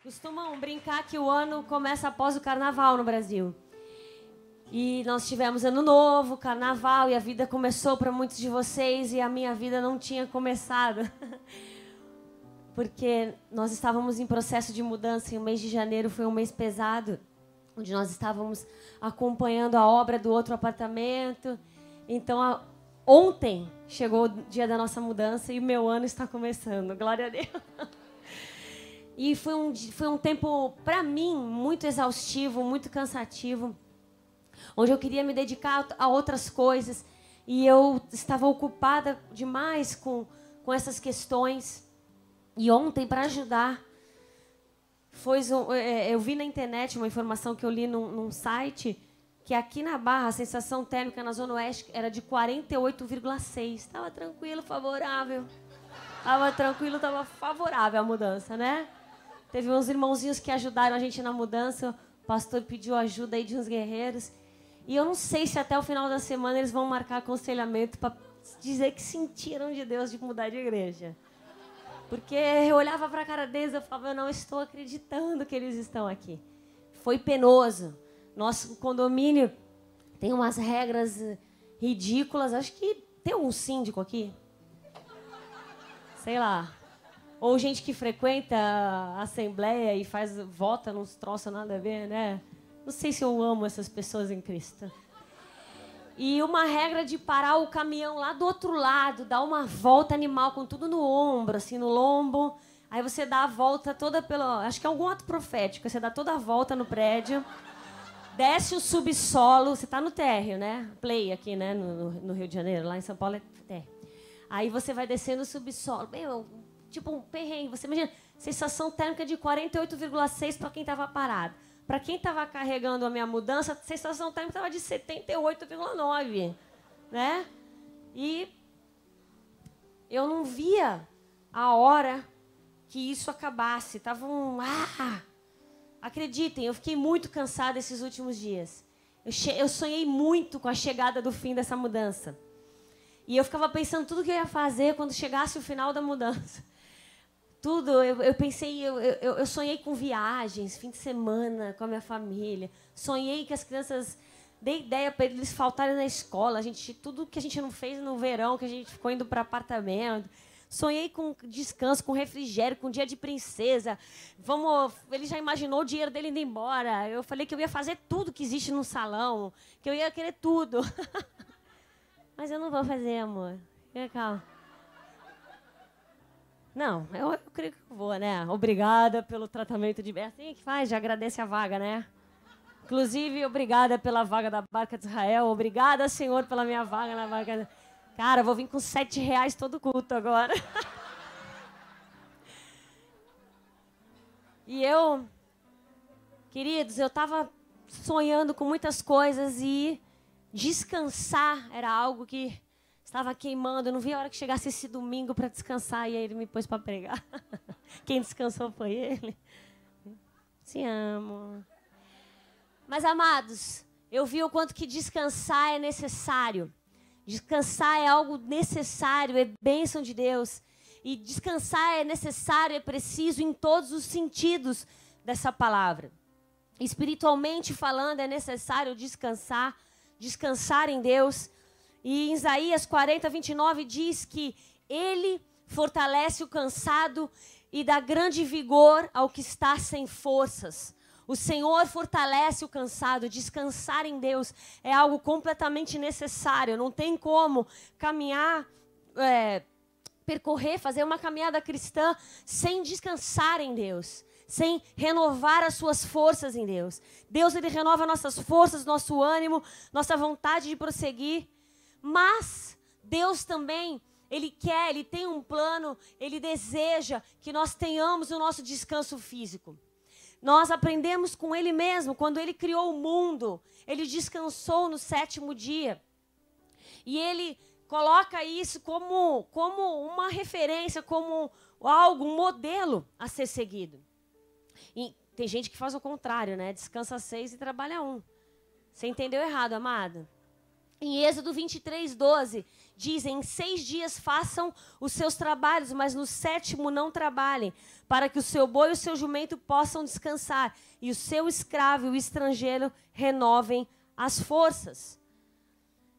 Costumam brincar que o ano começa após o carnaval no Brasil. E nós tivemos ano novo, carnaval, e a vida começou para muitos de vocês e a minha vida não tinha começado. Porque nós estávamos em processo de mudança e o mês de janeiro foi um mês pesado, onde nós estávamos acompanhando a obra do outro apartamento. Então, ontem chegou o dia da nossa mudança e o meu ano está começando. Glória a Deus. E foi um tempo, para mim, muito exaustivo, muito cansativo, onde eu queria me dedicar a outras coisas e eu estava ocupada demais com essas questões. E ontem, para ajudar, eu vi na internet uma informação que eu li num site, que aqui na Barra a sensação térmica na Zona Oeste era de 48,6. Estava tranquilo, favorável. Estava tranquilo, estava favorável a mudança, né? Teve uns irmãozinhos que ajudaram a gente na mudança. O pastor pediu ajuda aí de uns guerreiros. E eu não sei se até o final da semana eles vão marcar aconselhamento para dizer que sentiram de Deus de mudar de igreja. Porque eu olhava para a cara deles e eu falava, eu não estou acreditando que eles estão aqui. Foi penoso. Nosso condomínio tem umas regras ridículas. Acho que tem um síndico aqui. Sei lá. Ou gente que frequenta a assembleia e vota nos troços nada a ver, né? Não sei se eu amo essas pessoas em Cristo. E uma regra de parar o caminhão lá do outro lado, dar uma volta animal com tudo no ombro, assim, no lombo. Aí você dá a volta toda acho que é algum ato profético. Você dá toda a volta no prédio, desce o subsolo. Você está no térreo, né? Play aqui, né? No Rio de Janeiro. Lá em São Paulo é térreo. Aí você vai descendo o subsolo. Tipo um perrengue. Você imagina, sensação térmica de 48,6 para quem estava parado. Para quem estava carregando a minha mudança, a sensação térmica estava de 78,9, né? E eu não via a hora que isso acabasse. Tava Acreditem, eu fiquei muito cansada esses últimos dias. Eu sonhei muito com a chegada do fim dessa mudança. E eu ficava pensando tudo que eu ia fazer quando chegasse o final da mudança. Tudo, eu pensei, eu sonhei com viagens, fim de semana com a minha família. Sonhei que as crianças, dei ideia para eles faltarem na escola. Tudo que a gente não fez no verão, que a gente ficou indo para apartamento. Sonhei com descanso, com refrigério, com dia de princesa. Ele já imaginou o dinheiro dele indo embora. Eu falei que eu ia fazer tudo que existe no salão, que eu ia querer tudo. Mas eu não vou fazer, amor. Fica calma. Não, eu creio que eu vou, né? Obrigada pelo tratamento de... É assim que faz, já agradece a vaga, né? Inclusive, obrigada pela vaga da Barca de Israel. Obrigada, Senhor, pela minha vaga na Barca. Cara, vou vir com R$7 todo culto agora. E queridos, eu estava sonhando com muitas coisas e descansar era algo que estava queimando. Eu não vi a hora que chegasse esse domingo para descansar e aí ele me pôs para pregar. Quem descansou foi ele. Te amo. Mas, amados, eu vi o quanto que descansar é necessário. Descansar é algo necessário, é bênção de Deus. E descansar é necessário, é preciso em todos os sentidos dessa palavra. Espiritualmente falando, é necessário descansar em Deus. E em Isaías 40:29 diz que Ele fortalece o cansado e dá grande vigor ao que está sem forças. O Senhor fortalece o cansado. Descansar em Deus é algo completamente necessário. Não tem como caminhar, percorrer, fazer uma caminhada cristã sem descansar em Deus, sem renovar as suas forças em Deus. Deus, Ele renova nossas forças, nosso ânimo, nossa vontade de prosseguir. Mas Deus também, Ele tem um plano, Ele deseja que nós tenhamos o nosso descanso físico. Nós aprendemos com Ele mesmo, quando Ele criou o mundo, Ele descansou no 7º dia. E Ele coloca isso como uma referência, como um modelo a ser seguido. E tem gente que faz o contrário, né? Descansa 6 e trabalha 1. Você entendeu errado, amado? Em Êxodo 23:12, dizem: em 6 dias façam os seus trabalhos, mas no 7º não trabalhem, para que o seu boi e o seu jumento possam descansar, e o seu escravo e o estrangeiro renovem as forças.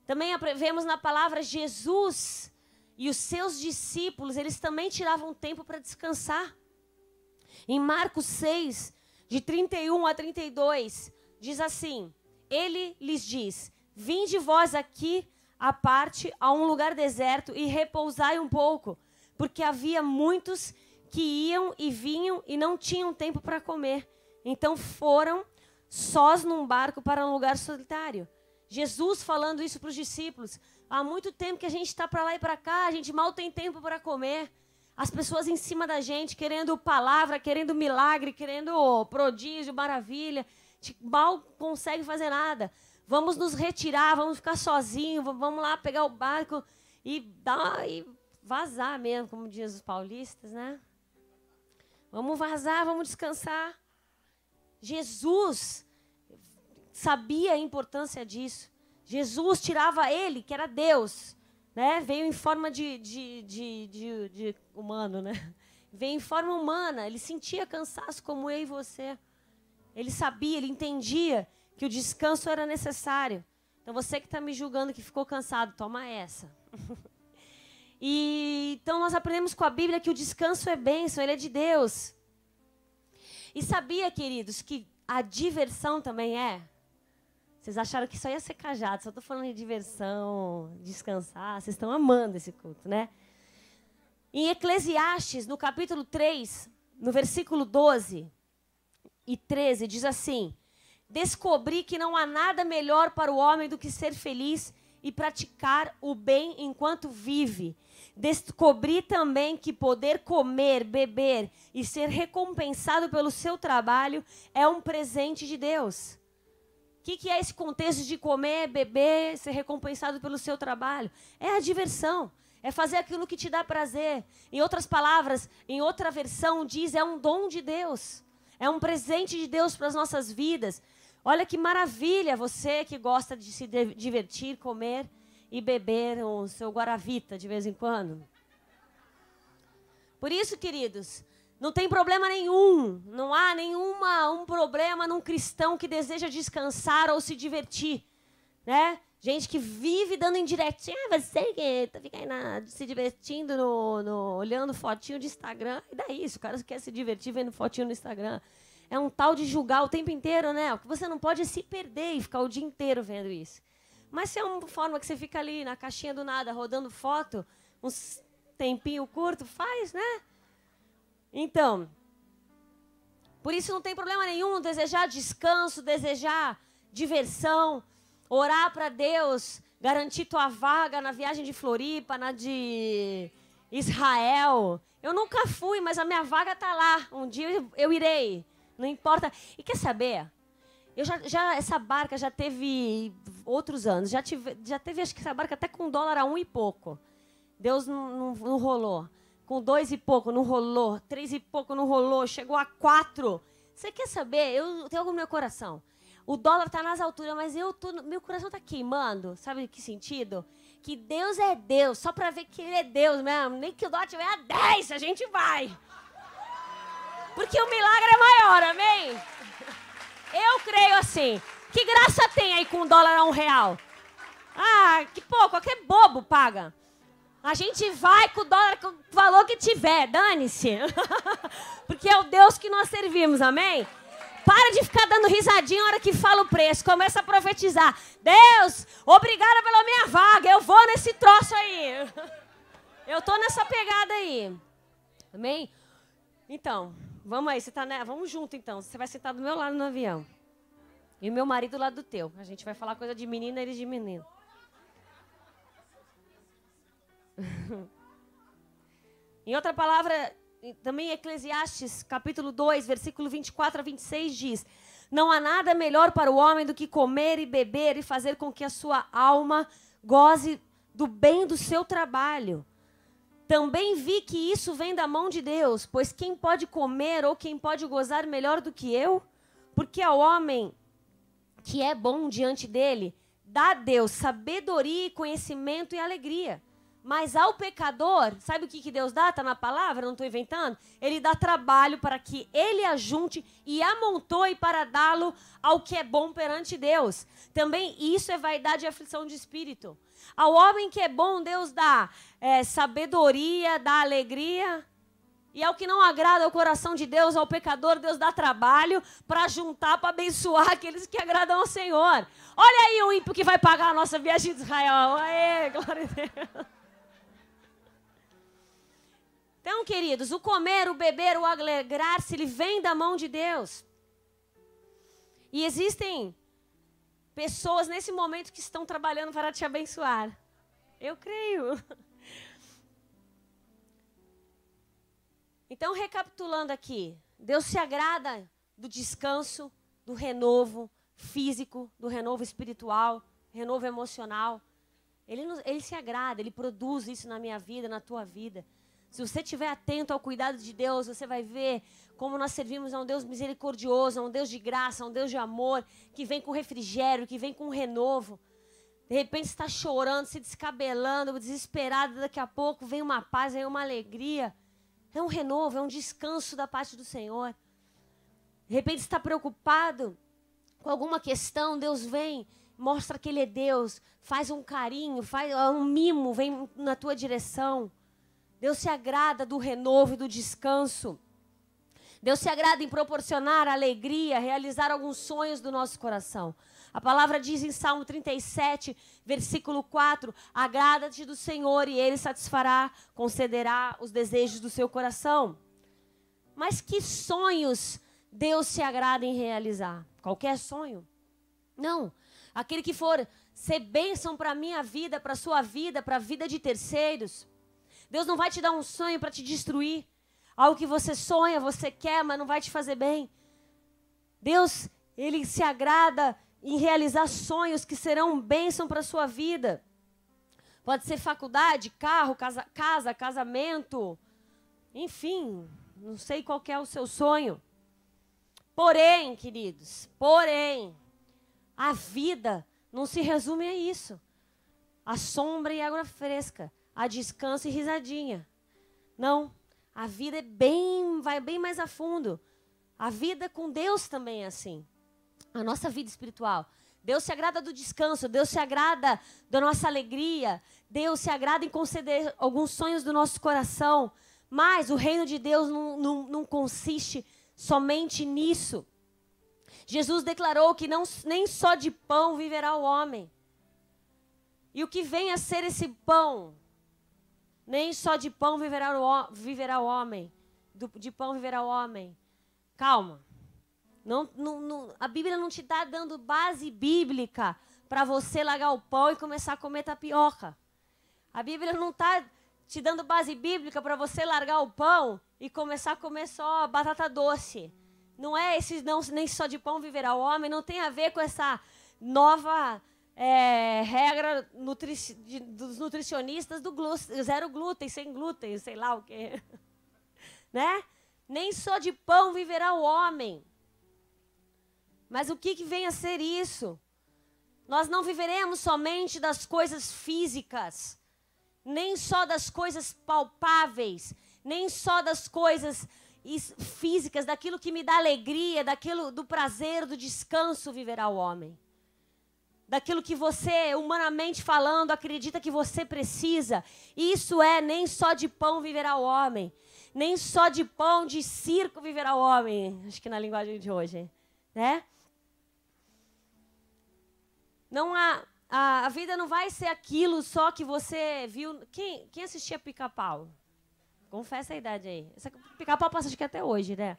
Também vemos na palavra Jesus e os seus discípulos, eles também tiravam tempo para descansar. Em Marcos 6, de 31 a 32, diz assim: ele lhes diz: vinde vós aqui à parte, a um lugar deserto, e repousai um pouco, porque havia muitos que iam e vinham e não tinham tempo para comer. Então foram sós num barco para um lugar solitário. Jesus falando isso para os discípulos. Há muito tempo que a gente está para lá e para cá, a gente mal tem tempo para comer. As pessoas em cima da gente, querendo palavra, querendo milagre, querendo prodígio, maravilha. A gente mal consegue fazer nada. Vamos nos retirar, vamos ficar sozinhos, vamos lá pegar o barco e vazar mesmo, como dizem os paulistas, né? Vamos vazar, vamos descansar. Jesus sabia a importância disso. Jesus tirava ele, que era Deus, né? Veio em forma de humano, né? Veio em forma humana. Ele sentia cansaço como eu e você. Ele sabia, ele entendia que o descanso era necessário. Então você que está me julgando que ficou cansado, toma essa. E então nós aprendemos com a Bíblia que o descanso é bênção, ele é de Deus. E sabia, queridos, que a diversão também é? Vocês acharam que só ia ser cajado, só estou falando de diversão, descansar, vocês estão amando esse culto, né? Em Eclesiastes, no capítulo 3, no versículo 12 e 13, diz assim: descobri que não há nada melhor para o homem do que ser feliz e praticar o bem enquanto vive. Descobri também que poder comer, beber e ser recompensado pelo seu trabalho é um presente de Deus. O que é esse contexto de comer, beber, ser recompensado pelo seu trabalho? É a diversão, é fazer aquilo que te dá prazer. Em outras palavras, em outra versão diz, é um dom de Deus. É um presente de Deus para as nossas vidas. Olha que maravilha você que gosta de se divertir, comer e beber o seu guaravita de vez em quando. Por isso, queridos, não tem problema nenhum, não há um problema num cristão que deseja descansar ou se divertir, né? Gente que vive dando indiretinha, você que fica aí se divertindo olhando fotinho de Instagram, e daí, se o cara quer se divertir vendo fotinho no Instagram, é um tal de julgar o tempo inteiro, né? O que você não pode é se perder e ficar o dia inteiro vendo isso. Mas se é uma forma que você fica ali na caixinha do nada, rodando foto, uns tempinho curto, faz, né? Então, por isso não tem problema nenhum desejar descanso, desejar diversão, orar para Deus, garantir tua vaga na viagem de Floripa, na de Israel. Eu nunca fui, mas a minha vaga está lá. Um dia eu irei, não importa. E quer saber? Essa barca já teve outros anos, já teve acho que essa barca até com dólar a 1 e pouco. Deus não rolou. Com 2 e pouco não rolou, 3 e pouco não rolou, chegou a 4. Você quer saber? Eu tenho algo no meu coração. O dólar está nas alturas, mas meu coração está queimando. Sabe em que sentido? Que Deus é Deus, só para ver que Ele é Deus mesmo. Nem que o dólar estiver a 10, a gente vai. Porque o milagre é maior, amém? Eu creio assim. Que graça tem aí com o dólar a R$1? Ah, que pouco, qualquer bobo paga. A gente vai com o dólar, com o valor que tiver, dane-se. Porque é o Deus que nós servimos, amém? Para de ficar dando risadinha na hora que fala o preço. Começa a profetizar. Deus, obrigada pela minha vaga. Eu vou nesse troço aí. Eu tô nessa pegada aí. Amém? Então, vamos aí. Você tá, né? Vamos junto, então. Você vai sentar do meu lado no avião. E o meu marido do lado do teu. A gente vai falar coisa de menina e eles de menino. Em outra palavra, também Eclesiastes, capítulo 2, versículo 24 a 26 diz: não há nada melhor para o homem do que comer e beber e fazer com que a sua alma goze do bem do seu trabalho. Também vi que isso vem da mão de Deus, pois quem pode comer ou quem pode gozar melhor do que eu? Porque ao homem que é bom diante dele, dá a Deus sabedoria, conhecimento e alegria. Mas ao pecador, sabe o que Deus dá? Está na palavra, não estou inventando? Ele dá trabalho para que ele ajunte e amontoe para dá-lo ao que é bom perante Deus. Também isso é vaidade e aflição de espírito. Ao homem que é bom, Deus dá sabedoria, dá alegria. E ao que não agrada ao coração de Deus, ao pecador, Deus dá trabalho para juntar, para abençoar aqueles que agradam ao Senhor. Olha aí o ímpio que vai pagar a nossa viagem de Israel. Aê, glória a Deus. Então, queridos, o comer, o beber, o alegrar-se, ele vem da mão de Deus. E existem pessoas nesse momento que estão trabalhando para te abençoar. Eu creio. Então, recapitulando aqui, Deus se agrada do descanso, do renovo físico, do renovo espiritual, renovo emocional. Ele se agrada, Ele produz isso na minha vida, na tua vida. Se você estiver atento ao cuidado de Deus, você vai ver como nós servimos a um Deus misericordioso, a um Deus de graça, a um Deus de amor, que vem com refrigério, que vem com renovo. De repente você está chorando, se descabelando, desesperado, daqui a pouco vem uma paz, vem uma alegria. É um renovo, é um descanso da parte do Senhor. De repente você está preocupado com alguma questão, Deus vem, mostra que Ele é Deus, faz um carinho, faz um mimo, vem na tua direção. Deus se agrada do renovo e do descanso. Deus se agrada em proporcionar alegria, realizar alguns sonhos do nosso coração. A palavra diz em Salmo 37, versículo 4, agrada-te do Senhor e Ele satisfará, concederá os desejos do seu coração. Mas que sonhos Deus se agrada em realizar? Qualquer sonho? Não. Aquele que for ser bênção para a minha vida, para a sua vida, para a vida de terceiros. Deus não vai te dar um sonho para te destruir. Algo que você sonha, você quer, mas não vai te fazer bem. Deus, Ele se agrada em realizar sonhos que serão bênção para a sua vida. Pode ser faculdade, carro, casa, casamento. Enfim, não sei qual que é o seu sonho. Porém, queridos, a vida não se resume a isso. A sombra e água fresca. A descanso e risadinha. Não, a vida vai bem mais a fundo. A vida com Deus também é assim. A nossa vida espiritual. Deus se agrada do descanso, Deus se agrada da nossa alegria, Deus se agrada em conceder alguns sonhos do nosso coração. Mas o reino de Deus não consiste somente nisso. Jesus declarou que nem só de pão viverá o homem. E o que vem a ser esse pão? Nem só de pão viverá o homem. De pão viverá o homem. Calma. A Bíblia não te está dando base bíblica para você largar o pão e começar a comer tapioca. A Bíblia não está te dando base bíblica para você largar o pão e começar a comer só batata doce. Não é esse nem só de pão viverá o homem. Não tem a ver com essa nova regra dos nutricionistas do zero glúten, sem glúten, sei lá o quê. Né? Nem só de pão viverá o homem. Mas o que vem a ser isso? Nós não viveremos somente das coisas físicas, nem só das coisas palpáveis, nem só das coisas físicas, daquilo que me dá alegria, do prazer, do descanso viverá o homem. Daquilo que você, humanamente falando, acredita que você precisa. Isso nem só de pão viverá o homem. Nem só de pão de circo viverá o homem. Acho que na linguagem de hoje, né? Não a vida não vai ser aquilo só que você viu. Quem assistia Pica-Pau? Confessa a idade aí. Pica-Pau passa acho que até hoje, né?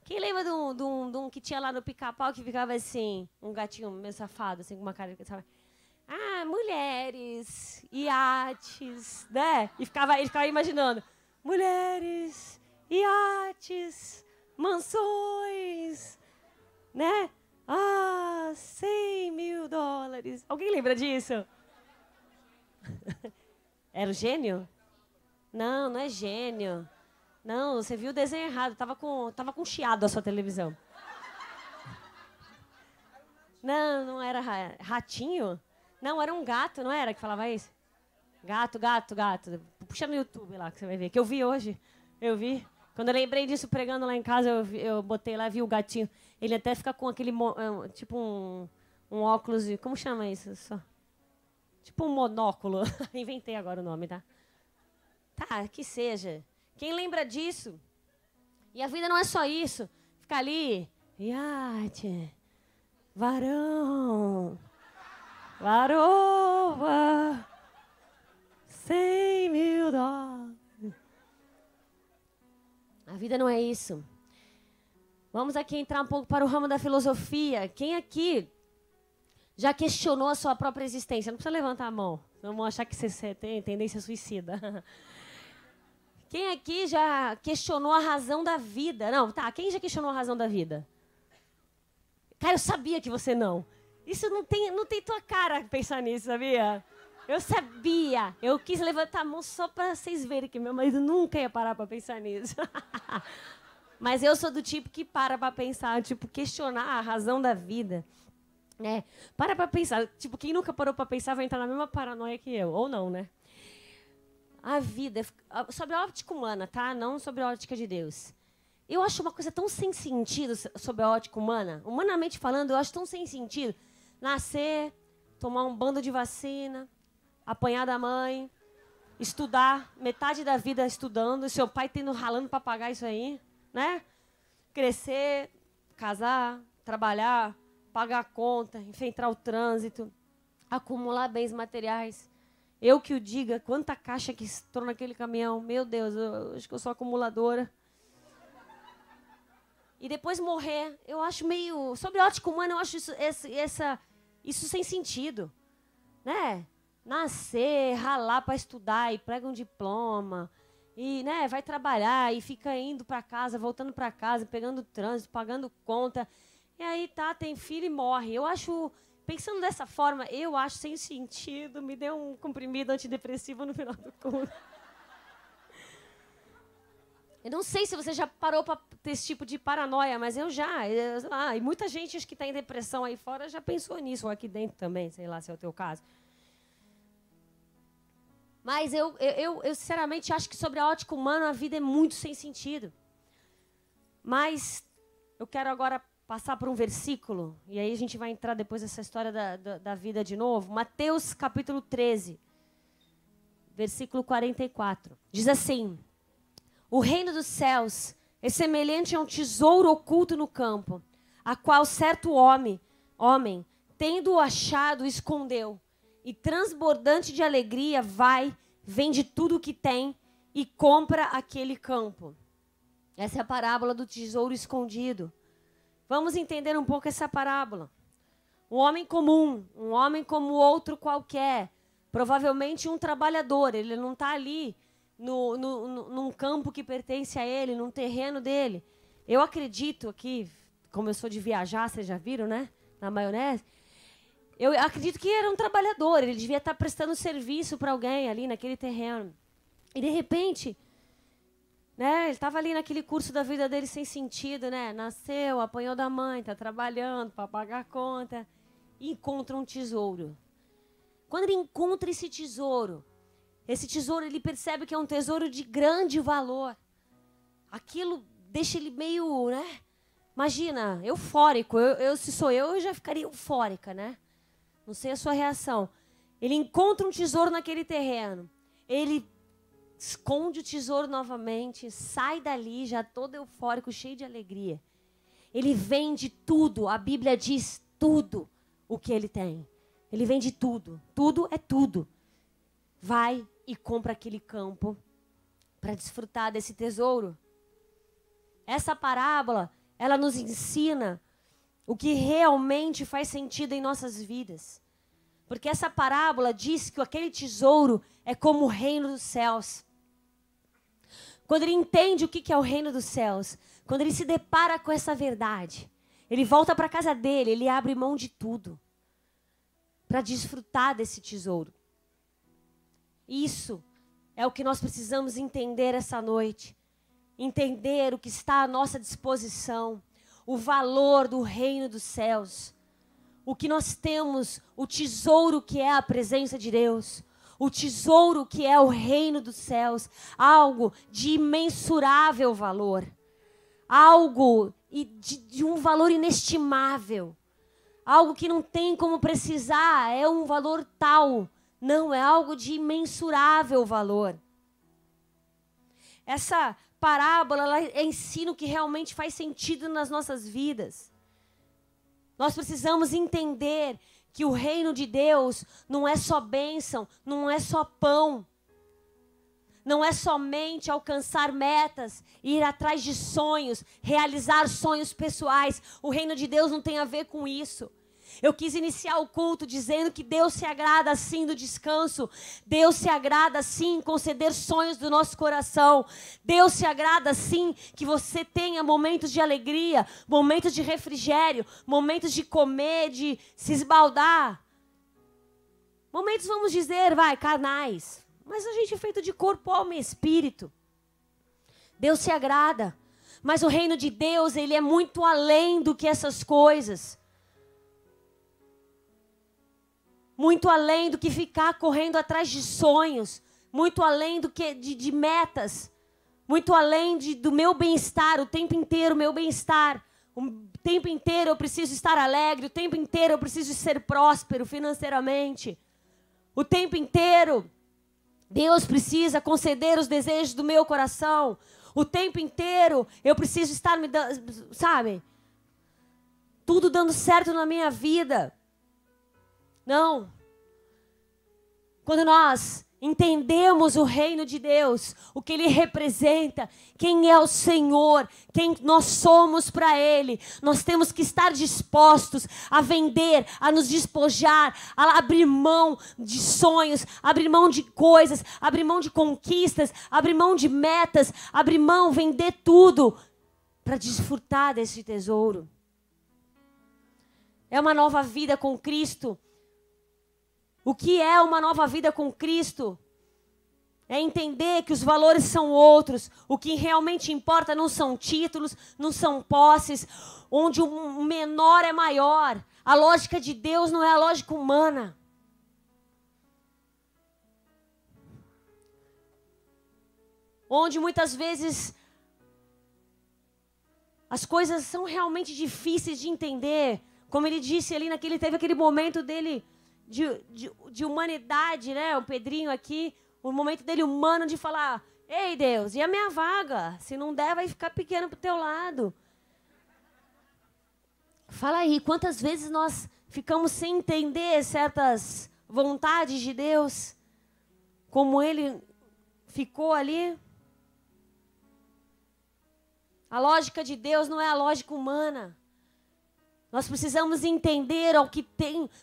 Quem lembra de um que tinha lá no Pica-Pau que ficava assim, um gatinho meio safado, assim, com uma cara... Sabe? Ah, mulheres, iates, né? E ele ficava imaginando. Mulheres, iates, mansões, né? Ah, $100.000. Alguém lembra disso? Era o gênio? Não, não é gênio. Não, você viu o desenho errado. Tava com chiado a sua televisão. Não era ratinho? Não, era um gato, não era que falava isso? Gato. Puxa no YouTube lá que você vai ver. Que eu vi hoje. Eu vi. Quando eu lembrei disso pregando lá em casa, eu botei lá, vi o gatinho. Ele até fica com aquele, tipo um óculos, como chama isso? Tipo um monóculo. Inventei agora o nome, tá? Tá, que seja. Quem lembra disso? E a vida não é só isso. Ficar ali, iate, varão, varoa, $100.000. A vida não é isso. Vamos aqui entrar um pouco para o ramo da filosofia. Quem aqui já questionou a sua própria existência? Não precisa levantar a mão, senão vão achar que você tem tendência suicida. Quem aqui já questionou a razão da vida? Não, tá, quem já questionou a razão da vida? Cara, eu sabia que você não. Isso não tem tua cara pensar nisso, sabia? Eu sabia. Eu quis levantar a mão só para vocês verem que meu marido nunca ia parar para pensar nisso. Mas eu sou do tipo que para pensar, tipo, questionar a razão da vida. Né? Para pensar. Tipo, quem nunca parou para pensar vai entrar na mesma paranoia que eu. Ou não, né? A vida, sobre a ótica humana, tá? Não sobre a ótica de Deus. Eu acho uma coisa tão sem sentido sobre a ótica humana. Humanamente falando, eu acho tão sem sentido. Nascer, tomar um bando de vacina, apanhar da mãe, estudar, metade da vida estudando, e seu pai ralando para pagar isso aí, né? Crescer, casar, trabalhar, pagar a conta, enfrentar o trânsito, acumular bens materiais. Eu que o diga, quanta caixa que entrou naquele caminhão. Meu Deus, eu acho que eu sou acumuladora. E depois morrer, eu acho meio... Sobre a ótica humana, eu acho isso sem sentido. Né? Nascer, ralar para estudar e prega um diploma. E né, vai trabalhar e fica indo para casa, voltando para casa, pegando trânsito, pagando conta. E aí tá, tem filho e morre. Eu acho... Pensando dessa forma, eu acho sem sentido. Me deu um comprimido antidepressivo no final do culto. Eu não sei se você já parou para ter esse tipo de paranoia, mas eu já. E muita gente acho que está em depressão aí fora já pensou nisso, ou aqui dentro também, sei lá se é o teu caso. Mas eu sinceramente acho que sobre a ótica humana a vida é muito sem sentido. Mas eu quero agora passar por um versículo, e aí a gente vai entrar depois nessa história da vida de novo. Mateus capítulo 13, versículo 44. Diz assim: o reino dos céus é semelhante a um tesouro oculto no campo, a qual certo homem, tendo-o achado, escondeu, e transbordante de alegria vende tudo o que tem e compra aquele campo. Essa é a parábola do tesouro escondido. Vamos entender um pouco essa parábola. Um homem comum, um homem como outro qualquer, provavelmente um trabalhador, ele não está ali num campo que pertence a ele, num terreno dele. Eu acredito aqui, como eu sou de viajar, vocês já viram, né? Na maionese. Eu acredito que era um trabalhador, ele devia estar prestando serviço para alguém ali naquele terreno. E de repente... né? Ele estava ali naquele curso da vida dele sem sentido, né? Nasceu, apanhou da mãe, está trabalhando para pagar a conta e encontra um tesouro. Quando ele encontra esse tesouro ele percebe que é um tesouro de grande valor. Aquilo deixa ele meio, né? Imagina, eufórico. Se sou eu já ficaria eufórica, né? Não sei a sua reação. Ele encontra um tesouro naquele terreno. Ele esconde o tesouro novamente, sai dali já todo eufórico, cheio de alegria. Ele vende tudo, a Bíblia diz tudo o que ele tem. Ele vende tudo, tudo é tudo. Vai e compra aquele campo para desfrutar desse tesouro. Essa parábola, ela nos ensina o que realmente faz sentido em nossas vidas. Porque essa parábola diz que aquele tesouro é como o reino dos céus. Quando ele entende o que é o reino dos céus, quando ele se depara com essa verdade, ele volta para a casa dele, ele abre mão de tudo para desfrutar desse tesouro. Isso é o que nós precisamos entender essa noite. Entender o que está à nossa disposição, o valor do reino dos céus. O que nós temos, o tesouro que é a presença de Deus. o tesouro que é o reino dos céus, algo de imensurável valor, algo de um valor inestimável, algo que não tem como precisar, é um valor tal, não, é algo de imensurável valor. Essa parábola, ela ensina o que realmente faz sentido nas nossas vidas. Nós precisamos entender que o reino de Deus não é só bênção, não é só pão. Não é somente alcançar metas, ir atrás de sonhos, realizar sonhos pessoais. O reino de Deus não tem a ver com isso. Eu quis iniciar o culto dizendo que Deus se agrada sim do descanso. Deus se agrada sim em conceder sonhos do nosso coração. Deus se agrada sim que você tenha momentos de alegria, momentos de refrigério, momentos de comer, de se esbaldar. Momentos, vamos dizer, carnais. Mas a gente é feito de corpo, alma e espírito. Deus se agrada. Mas o reino de Deus, ele é muito além do que essas coisas. Muito além do que ficar correndo atrás de sonhos. Muito além do que de metas. Muito além do meu bem-estar, o tempo inteiro o meu bem-estar. O tempo inteiro eu preciso estar alegre. O tempo inteiro eu preciso ser próspero financeiramente. O tempo inteiro Deus precisa conceder os desejos do meu coração. O tempo inteiro eu preciso estar me dando, sabe? Tudo dando certo na minha vida. Não. Quando nós entendemos o reino de Deus, o que Ele representa, quem é o Senhor, quem nós somos para Ele, nós temos que estar dispostos a vender, a nos despojar, a abrir mão de sonhos, abrir mão de coisas, abrir mão de conquistas, abrir mão de metas, abrir mão, vender tudo para desfrutar desse tesouro. É uma nova vida com Cristo. O que é uma nova vida com Cristo? É entender que os valores são outros. O que realmente importa não são títulos, não são posses, onde o menor é maior. A lógica de Deus não é a lógica humana. Onde muitas vezes as coisas são realmente difíceis de entender. Como ele disse ali, teve aquele momento dele de humanidade, né? O Pedrinho aqui, o momento dele humano de falar: ei, Deus, e a minha vaga? Se não der, vai ficar pequeno pro teu lado. Fala aí, quantas vezes nós ficamos sem entender certas vontades de Deus, como ele ficou ali? A lógica de Deus não é a lógica humana. Nós precisamos entender o que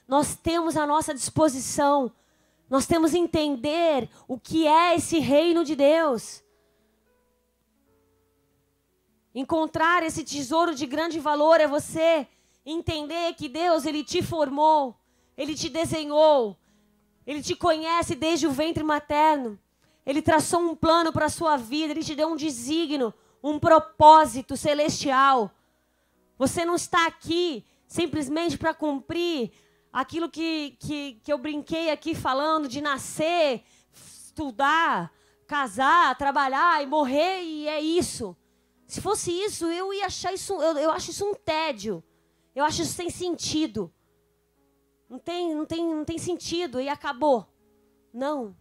nós temos à nossa disposição. Nós temos que entender o que é esse reino de Deus. Encontrar esse tesouro de grande valor é você entender que Deus, Ele te formou, Ele te desenhou, Ele te conhece desde o ventre materno. Ele traçou um plano para a sua vida, Ele te deu um desígnio, um propósito celestial. Você não está aqui simplesmente para cumprir aquilo que eu brinquei aqui falando, de nascer, estudar, casar, trabalhar e morrer, e é isso. Se fosse isso, eu ia achar isso, eu acho isso um tédio. Eu acho isso sem sentido. Não tem sentido e acabou. Não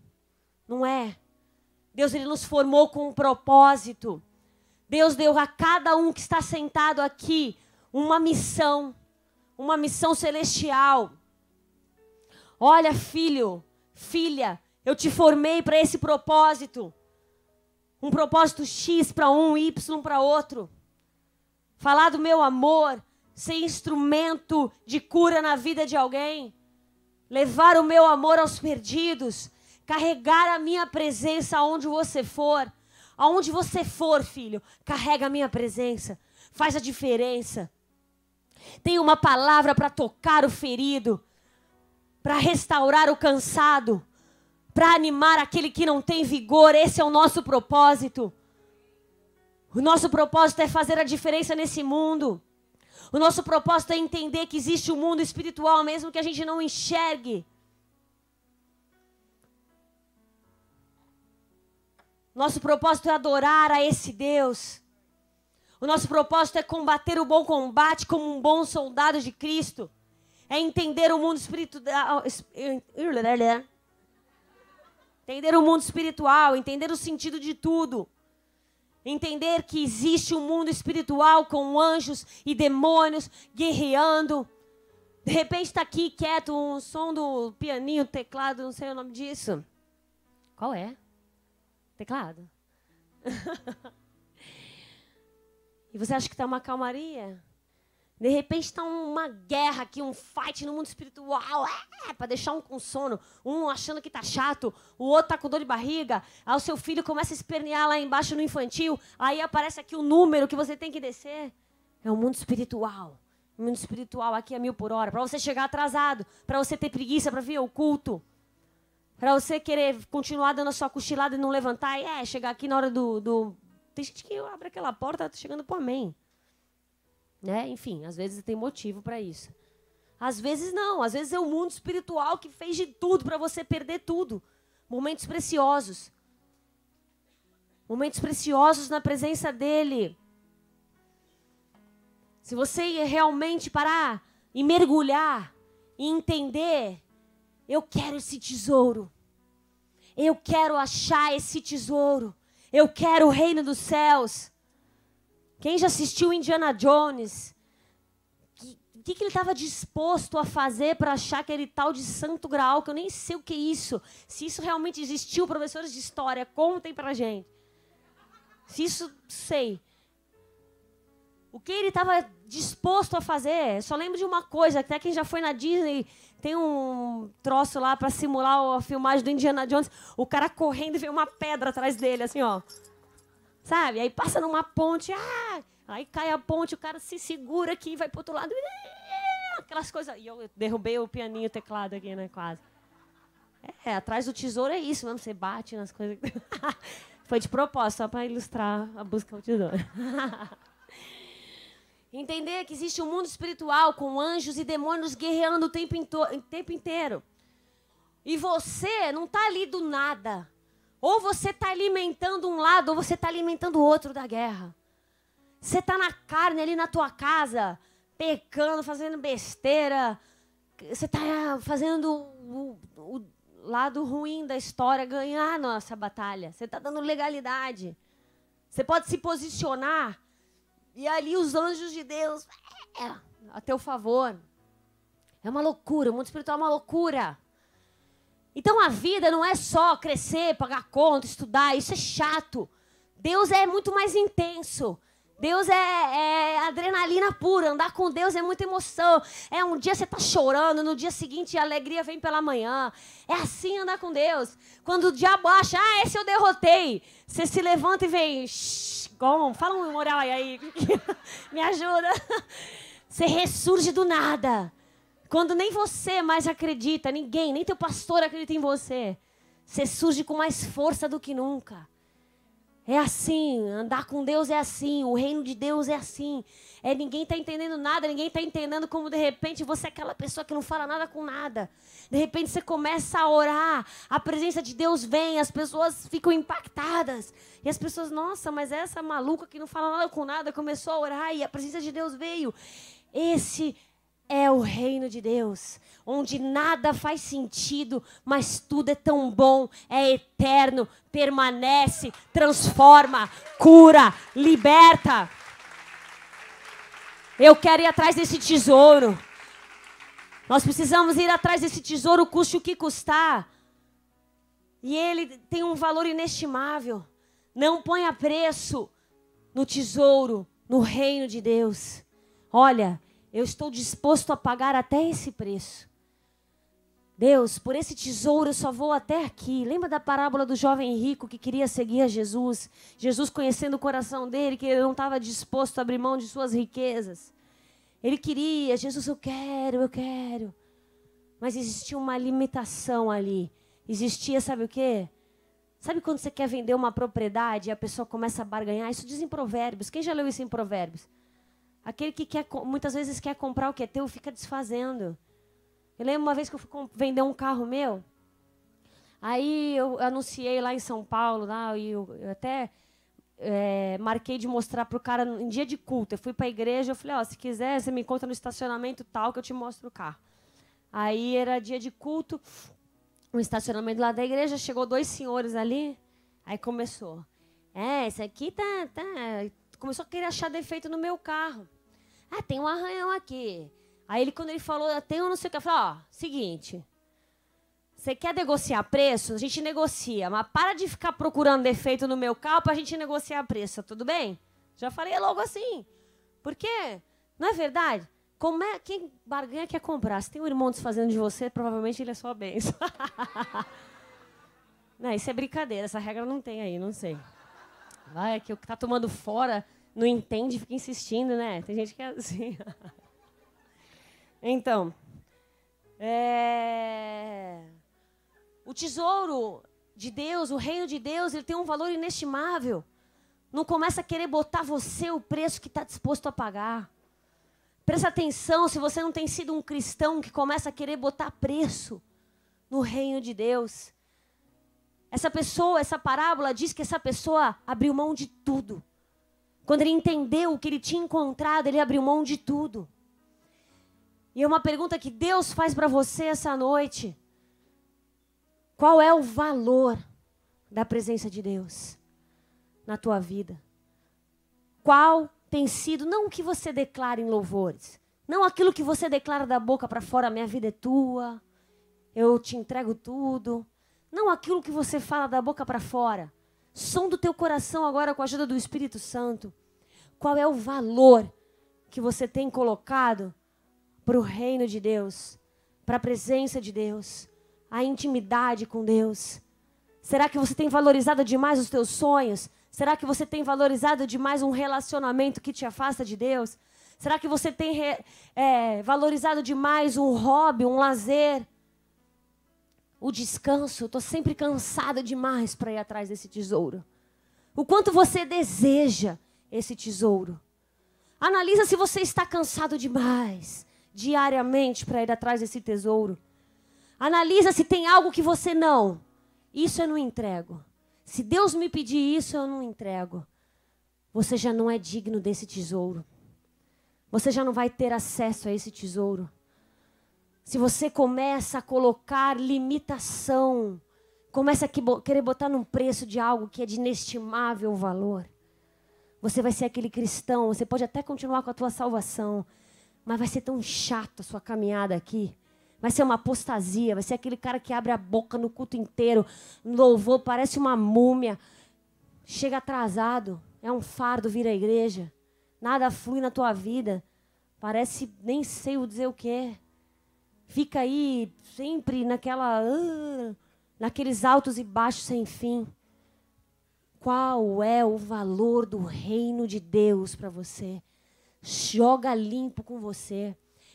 é. Deus, Ele nos formou com um propósito. Deus deu a cada um que está sentado aqui uma missão celestial. Olha, filho, filha, eu te formei para esse propósito. Um propósito X para um, Y para outro. Falar do meu amor, ser instrumento de cura na vida de alguém. Levar o meu amor aos perdidos. Carregar a minha presença aonde você for. Aonde você for, filho, carrega a minha presença. Faz a diferença. Tem uma palavra para tocar o ferido, para restaurar o cansado, para animar aquele que não tem vigor. Esse é o nosso propósito. O nosso propósito é fazer a diferença nesse mundo. O nosso propósito é entender que existe um mundo espiritual, mesmo que a gente não enxergue. Nosso propósito é adorar a esse Deus. O nosso propósito é combater o bom combate como um bom soldado de Cristo. É entender o mundo espiritual. Entender o mundo espiritual, entender o sentido de tudo. Entender que existe um mundo espiritual com anjos e demônios guerreando. De repente está aqui quieto um som do pianinho, teclado, não sei o nome disso. Qual é? Teclado? E você acha que está uma calmaria? De repente está uma guerra aqui, um fight no mundo espiritual. Para deixar um com sono. Um achando que está chato, o outro está com dor de barriga. Aí o seu filho começa a espernear lá embaixo no infantil. Aí aparece aqui o número que você tem que descer. É o mundo espiritual. O mundo espiritual aqui é 1000 por hora. Para você chegar atrasado. Para você ter preguiça para vir ao culto. Para você querer continuar dando a sua cochilada e não levantar. E chegar aqui na hora do... Tem gente que abre aquela porta, está chegando para o amém. Né? Enfim, às vezes tem motivo para isso. Às vezes não. Às vezes é o mundo espiritual que fez de tudo para você perder tudo. Momentos preciosos. Momentos preciosos na presença dele. Se você realmente parar e mergulhar e entender, eu quero esse tesouro. Eu quero achar esse tesouro. Eu quero o reino dos céus. Quem já assistiu Indiana Jones? O que ele estava disposto a fazer para achar aquele tal de Santo Graal, que eu nem sei o que é isso. Se isso realmente existiu, professores de história, contem pra gente. Se isso, sei. O que ele estava disposto a fazer? Só lembro de uma coisa, até quem já foi na Disney, tem um troço lá para simular a filmagem do Indiana Jones, o cara correndo e vem uma pedra atrás dele, assim, ó. Sabe? Aí passa numa ponte, aí cai a ponte, o cara se segura aqui, vai pro outro lado, aquelas coisas. E eu derrubei o pianinho, o teclado aqui, né, quase. Atrás do tesouro é isso mesmo, você bate nas coisas. Foi de propósito, só para ilustrar a busca ao tesouro. Entender que existe um mundo espiritual com anjos e demônios guerreando o tempo inteiro. E você não está ali do nada. Ou você está alimentando um lado, ou você está alimentando o outro da guerra. Você está na carne ali na tua casa, pecando, fazendo besteira. Você está fazendo o lado ruim da história ganhar a nossa batalha. Você está dando legalidade. Você pode se posicionar e ali os anjos de Deus a teu favor. É uma loucura, o mundo espiritual é uma loucura. Então a vida não é só crescer, pagar conta, estudar, isso é chato. Deus é muito mais intenso. Deus é adrenalina pura, andar com Deus é muita emoção. Um dia você está chorando, no dia seguinte a alegria vem pela manhã. É assim andar com Deus. Quando o diabo acha, esse eu derrotei, você se levanta e vem, fala um memorial aí, me ajuda. Você ressurge do nada. Quando nem você mais acredita, ninguém, nem teu pastor acredita em você. Você surge com mais força do que nunca. É assim, andar com Deus é assim, o reino de Deus é assim. Ninguém está entendendo nada, ninguém está entendendo como de repente você é aquela pessoa que não fala nada com nada. De repente você começa a orar, a presença de Deus vem, as pessoas ficam impactadas. E as pessoas, nossa, mas essa maluca que não fala nada com nada começou a orar e a presença de Deus veio. Esse é o reino de Deus, onde nada faz sentido, mas tudo é tão bom, é eterno, permanece, transforma, cura, liberta. Eu quero ir atrás desse tesouro. Nós precisamos ir atrás desse tesouro, custe o que custar. E ele tem um valor inestimável. Não ponha preço no tesouro, no reino de Deus. Olha, eu estou disposto a pagar até esse preço. Deus, por esse tesouro eu só vou até aqui. Lembra da parábola do jovem rico que queria seguir a Jesus? Jesus conhecendo o coração dele, que ele não estava disposto a abrir mão de suas riquezas. Ele queria, Jesus, eu quero. Mas existia uma limitação ali. Existia, sabe o quê? Sabe quando você quer vender uma propriedade e a pessoa começa a barganhar? Isso diz em Provérbios. Quem já leu isso em Provérbios? Aquele que muitas vezes quer comprar o que é teu, fica desfazendo. Eu lembro uma vez que eu fui vender um carro meu. Aí eu anunciei lá em São Paulo, lá, e eu até marquei de mostrar para o cara em dia de culto. Eu fui para a igreja, eu falei, ó, se quiser, você me encontra no estacionamento tal, que eu te mostro o carro. Aí era dia de culto, um estacionamento lá da igreja, chegou 2 senhores ali, aí começou. Esse aqui tá... Começou a querer achar defeito no meu carro. Tem um arranhão aqui. Aí quando ele falou, tem um não sei o que, eu falei, ó, seguinte, você quer negociar preço? A gente negocia, mas para de ficar procurando defeito no meu carro pra gente negociar preço, tudo bem? Já falei logo assim. Por quê? Não é verdade? Quem barganha quer comprar? Se tem um irmão desfazendo de você, provavelmente ele é sua bênção. Não, isso é brincadeira, essa regra não tem aí, não sei. Vai, que o que tá tomando fora não entende, fica insistindo, né? Tem gente que é assim. Então, o tesouro de Deus, o reino de Deus, ele tem um valor inestimável. Não começa a querer botar você o preço que está disposto a pagar. Presta atenção, se você não tem sido um cristão que começa a querer botar preço no reino de Deus. Essa parábola diz que essa pessoa abriu mão de tudo. Quando ele entendeu o que ele tinha encontrado, ele abriu mão de tudo. E é uma pergunta que Deus faz para você essa noite. Qual é o valor da presença de Deus na tua vida? Qual tem sido, não o que você declara em louvores, não aquilo que você declara da boca para fora, minha vida é tua, eu te entrego tudo, não aquilo que você fala da boca para fora, som do teu coração agora com a ajuda do Espírito Santo. Qual é o valor que você tem colocado para o reino de Deus, para a presença de Deus, a intimidade com Deus? Será que você tem valorizado demais os teus sonhos? Será que você tem valorizado demais um relacionamento que te afasta de Deus? Será que você tem valorizado demais um hobby, um lazer? O descanso? Eu estou sempre cansada demais para ir atrás desse tesouro. O quanto você deseja esse tesouro? Analisa se você está cansado demais diariamente para ir atrás desse tesouro. Analisa se tem algo que você não. Isso eu não entrego. Se Deus me pedir isso, eu não entrego. Você já não é digno desse tesouro. Você já não vai ter acesso a esse tesouro. Se você começa a colocar limitação, começa a querer botar num preço de algo que é de inestimável valor, você vai ser aquele cristão, você pode até continuar com a tua salvação, mas vai ser tão chato a sua caminhada aqui. Vai ser uma apostasia, vai ser aquele cara que abre a boca no culto inteiro, no louvor, parece uma múmia, chega atrasado, é um fardo vir à igreja, nada flui na tua vida, parece, nem sei dizer o que é. Fica aí sempre naqueles altos e baixos sem fim. Qual é o valor do reino de Deus para você? Joga limpo com você.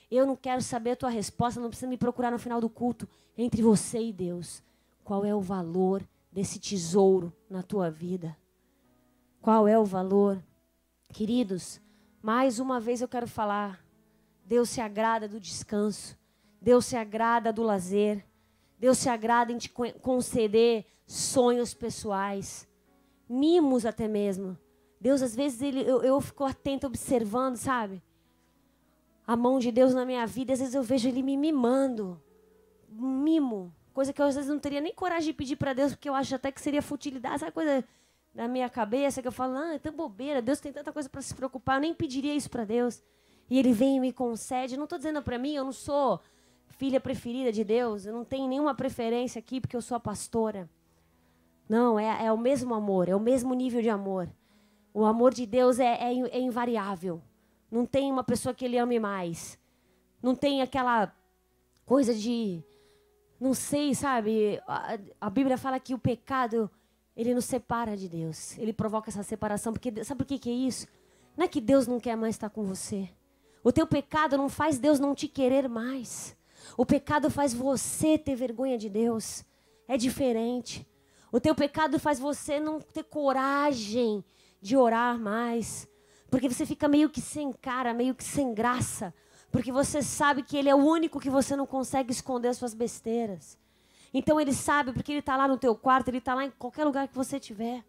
Eu não quero saber a tua resposta, não precisa me procurar no final do culto. Entre você e Deus, qual é o valor desse tesouro na tua vida? Qual é o valor? Queridos, mais uma vez eu quero falar. Deus se agrada do descanso. Deus se agrada do lazer. Deus se agrada em te conceder sonhos pessoais. Mimos até mesmo. Deus, às vezes, eu fico atenta, observando, sabe? A mão de Deus na minha vida, às vezes eu vejo Ele me mimando. Mimo. Coisa que eu às vezes não teria nem coragem de pedir para Deus, porque eu acho até que seria futilidade. Sabe coisa na minha cabeça que eu falo, é tão bobeira, Deus tem tanta coisa para se preocupar, eu nem pediria isso para Deus. E Ele vem e me concede. Não estou dizendo para mim, eu não sou filha preferida de Deus, eu não tenho nenhuma preferência aqui porque eu sou a pastora. Não, é o mesmo amor, é o mesmo nível de amor. O amor de Deus é invariável. Não tem uma pessoa que Ele ame mais. Não tem aquela coisa de... Não sei, sabe? A Bíblia fala que o pecado, ele nos separa de Deus. Ele provoca essa separação. Porque, sabe por que é isso? Não é que Deus não quer mais estar com você. O teu pecado não faz Deus não te querer mais. O pecado faz você ter vergonha de Deus. É diferente. O teu pecado faz você não ter coragem de orar mais. Porque você fica meio que sem cara, meio que sem graça. Porque você sabe que Ele é o único que você não consegue esconder as suas besteiras. Então Ele sabe, porque Ele está lá no teu quarto, Ele está lá em qualquer lugar que você estiver.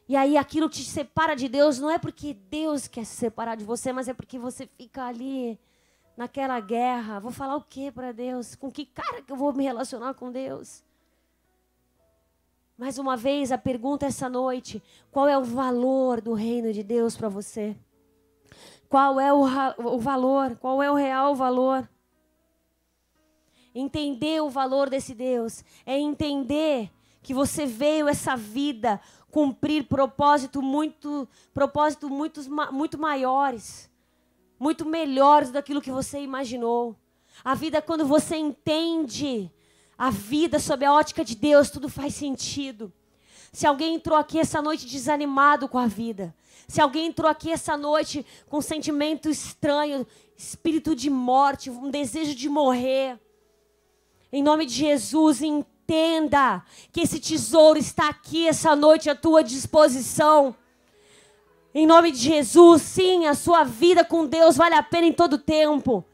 E aí aquilo te separa de Deus, não é porque Deus quer se separar de você, mas é porque você fica ali naquela guerra. Vou falar o quê para Deus? Com que cara que eu vou me relacionar com Deus? Mais uma vez, a pergunta essa noite: qual é o valor do reino de Deus para você? Qual é o valor? Qual é o real valor? Entender o valor desse Deus é entender que você veio essa vida cumprir propósitos muito maiores, muito melhores daquilo que você imaginou. A vida, quando você entende a vida sob a ótica de Deus, tudo faz sentido. Se alguém entrou aqui essa noite desanimado com a vida, se alguém entrou aqui essa noite com um sentimento estranho, espírito de morte, um desejo de morrer, em nome de Jesus, entenda que esse tesouro está aqui essa noite à tua disposição. Em nome de Jesus, sim, a sua vida com Deus vale a pena em todo tempo.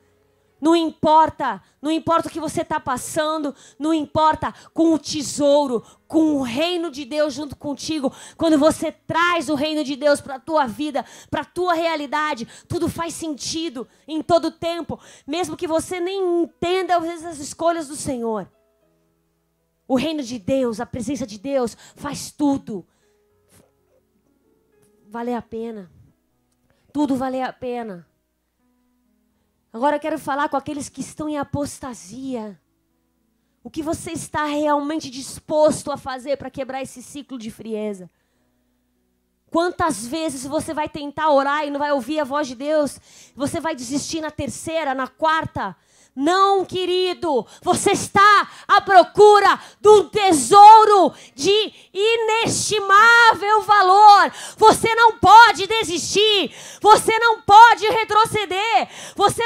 Não importa o que você está passando, não importa, com o tesouro, com o reino de Deus junto contigo. Quando você traz o reino de Deus para a tua vida, para a tua realidade, tudo faz sentido em todo tempo. Mesmo que você nem entenda às vezes as escolhas do Senhor. O reino de Deus, a presença de Deus faz tudo valer a pena. Tudo valer a pena. Agora eu quero falar com aqueles que estão em apostasia. O que você está realmente disposto a fazer para quebrar esse ciclo de frieza? Quantas vezes você vai tentar orar e não vai ouvir a voz de Deus? Você vai desistir na terceira, na quarta? Não, querido, você está à procura de um tesouro de inestimável valor. Você não pode desistir, você não pode retroceder, você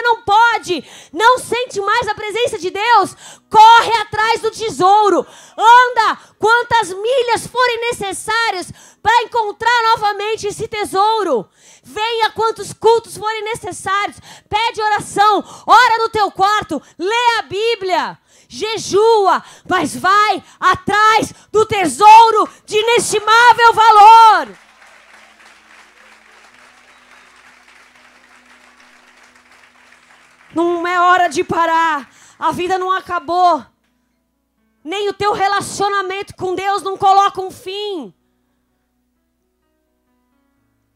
não sente mais a presença de Deus. Corre atrás do tesouro, anda quantas milhas forem necessárias para encontrar novamente esse tesouro. Venha quantos cultos forem necessários. Pede oração, ora no teu quarto, lê a Bíblia, jejua, mas vai atrás do tesouro de inestimável valor. Não é hora de parar. A vida não acabou. Nem o teu relacionamento com Deus não coloca um fim.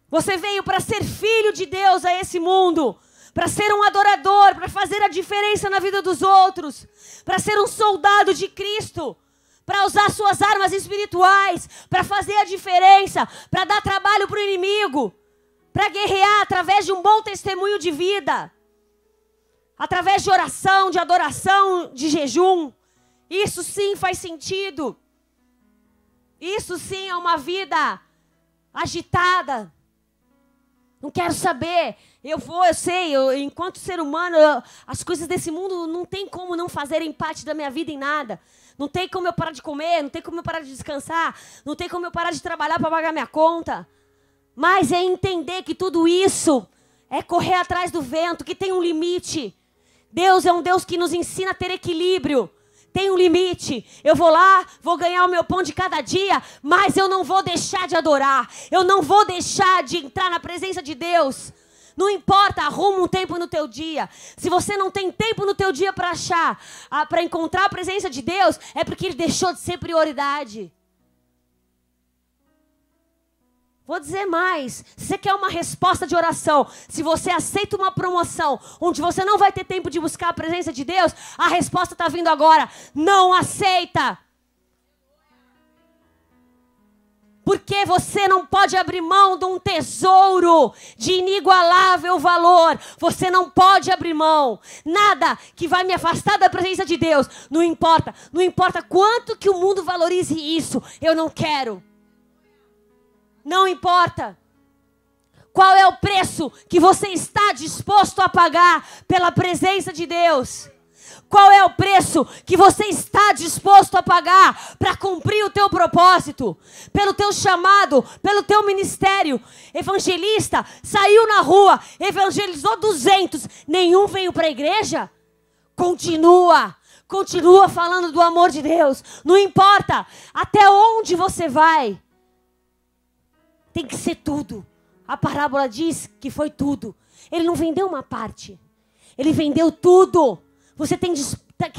Você veio para ser filho de Deus a esse mundo, para ser um adorador, para fazer a diferença na vida dos outros, para ser um soldado de Cristo, para usar suas armas espirituais, para fazer a diferença, para dar trabalho para o inimigo, para guerrear através de um bom testemunho de vida, através de oração, de adoração, de jejum. Isso sim faz sentido. Isso sim é uma vida agitada. Não quero saber, eu sei, enquanto ser humano, as coisas desse mundo não tem como não fazerem parte da minha vida em nada. Não tem como eu parar de comer, não tem como eu parar de descansar, não tem como eu parar de trabalhar para pagar minha conta. Mas é entender que tudo isso é correr atrás do vento, que tem um limite. Deus é um Deus que nos ensina a ter equilíbrio. Tem um limite. Eu vou lá, vou ganhar o meu pão de cada dia, mas eu não vou deixar de adorar. Eu não vou deixar de entrar na presença de Deus. Não importa, arruma um tempo no teu dia. Se você não tem tempo no teu dia para para encontrar a presença de Deus, é porque Ele deixou de ser prioridade. Vou dizer mais, se você quer uma resposta de oração, se você aceita uma promoção onde você não vai ter tempo de buscar a presença de Deus, a resposta está vindo agora: não aceita. Porque você não pode abrir mão de um tesouro de inigualável valor. Você não pode abrir mão. Nada que vai me afastar da presença de Deus. Não importa quanto que o mundo valorize isso, eu não quero. Não importa. Qual é o preço que você está disposto a pagar pela presença de Deus? Qual é o preço que você está disposto a pagar para cumprir o teu propósito? Pelo teu chamado, pelo teu ministério. Evangelista saiu na rua, evangelizou 200, nenhum veio para a igreja? Continua. Continua falando do amor de Deus. Não importa até onde você vai. Tem que ser tudo. A parábola diz que foi tudo. Ele não vendeu uma parte. Ele vendeu tudo. Você tem que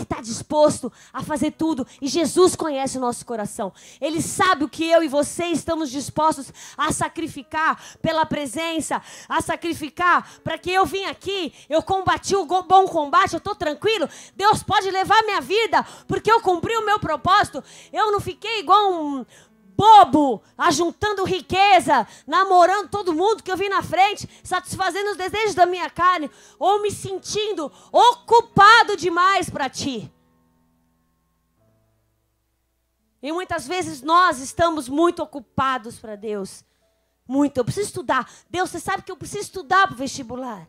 estar disposto a fazer tudo. E Jesus conhece o nosso coração. Ele sabe o que eu e você estamos dispostos a sacrificar pela presença, a sacrificar para que eu vim aqui, eu combati o bom combate, eu estou tranquilo. Deus pode levar minha vida, porque eu cumpri o meu propósito. Eu não fiquei igual um bobo, ajuntando riqueza, namorando todo mundo que eu vi na frente, satisfazendo os desejos da minha carne, ou me sentindo ocupado demais para ti. E muitas vezes nós estamos muito ocupados para Deus. Muito, eu preciso estudar. Deus, você sabe que eu preciso estudar para o vestibular.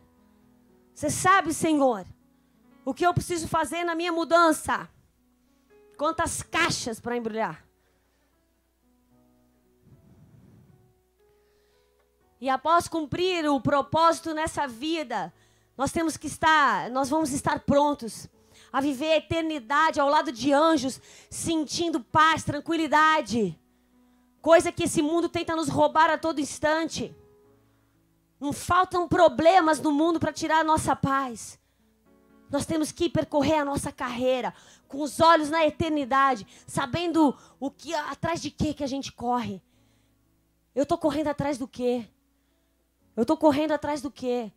Você sabe, Senhor, o que eu preciso fazer na minha mudança. Quantas caixas para embrulhar. E após cumprir o propósito nessa vida, nós vamos estar prontos a viver a eternidade ao lado de anjos, sentindo paz, tranquilidade. Coisa que esse mundo tenta nos roubar a todo instante. Não faltam problemas no mundo para tirar a nossa paz. Nós temos que percorrer a nossa carreira com os olhos na eternidade, sabendo atrás de que a gente corre. Eu estou correndo atrás do quê? Eu estou correndo atrás do quê?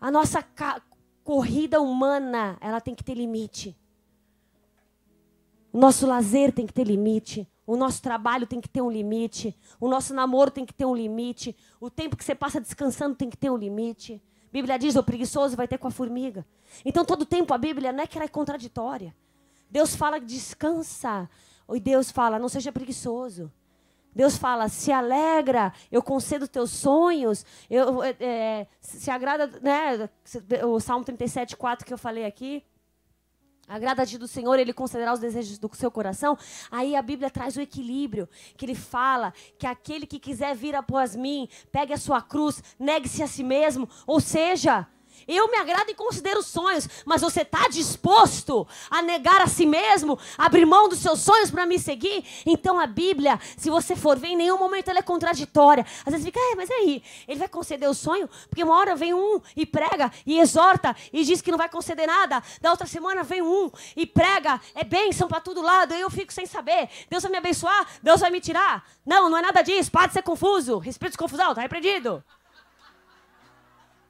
A nossa corrida humana, ela tem que ter limite. O nosso lazer tem que ter limite. O nosso trabalho tem que ter um limite. O nosso namoro tem que ter um limite. O tempo que você passa descansando tem que ter um limite. A Bíblia diz, o preguiçoso vai ter com a formiga. Então, todo tempo a Bíblia não é que ela é contraditória. Deus fala, descansa. E Deus fala, não seja preguiçoso. Deus fala, se alegra, eu concedo teus sonhos, se agrada, né? O Salmo 37:4 que eu falei aqui, agrada-te do Senhor, Ele concederá os desejos do seu coração. Aí a Bíblia traz o equilíbrio, que Ele fala que aquele que quiser vir após mim, pegue a sua cruz, negue-se a si mesmo, ou seja... Eu me agrado e considero sonhos, mas você está disposto a negar a si mesmo, abrir mão dos seus sonhos para me seguir? Então a Bíblia, se você for ver, em nenhum momento ela é contraditória. Às vezes fica, mas aí, ele vai conceder o sonho? Porque uma hora vem um e prega e exorta e diz que não vai conceder nada. Da outra semana vem um e prega, é bênção para todo lado. E eu fico sem saber, Deus vai me abençoar? Deus vai me tirar? Não, não é nada disso, para de ser confuso. Espírito de confusão, está repreendido.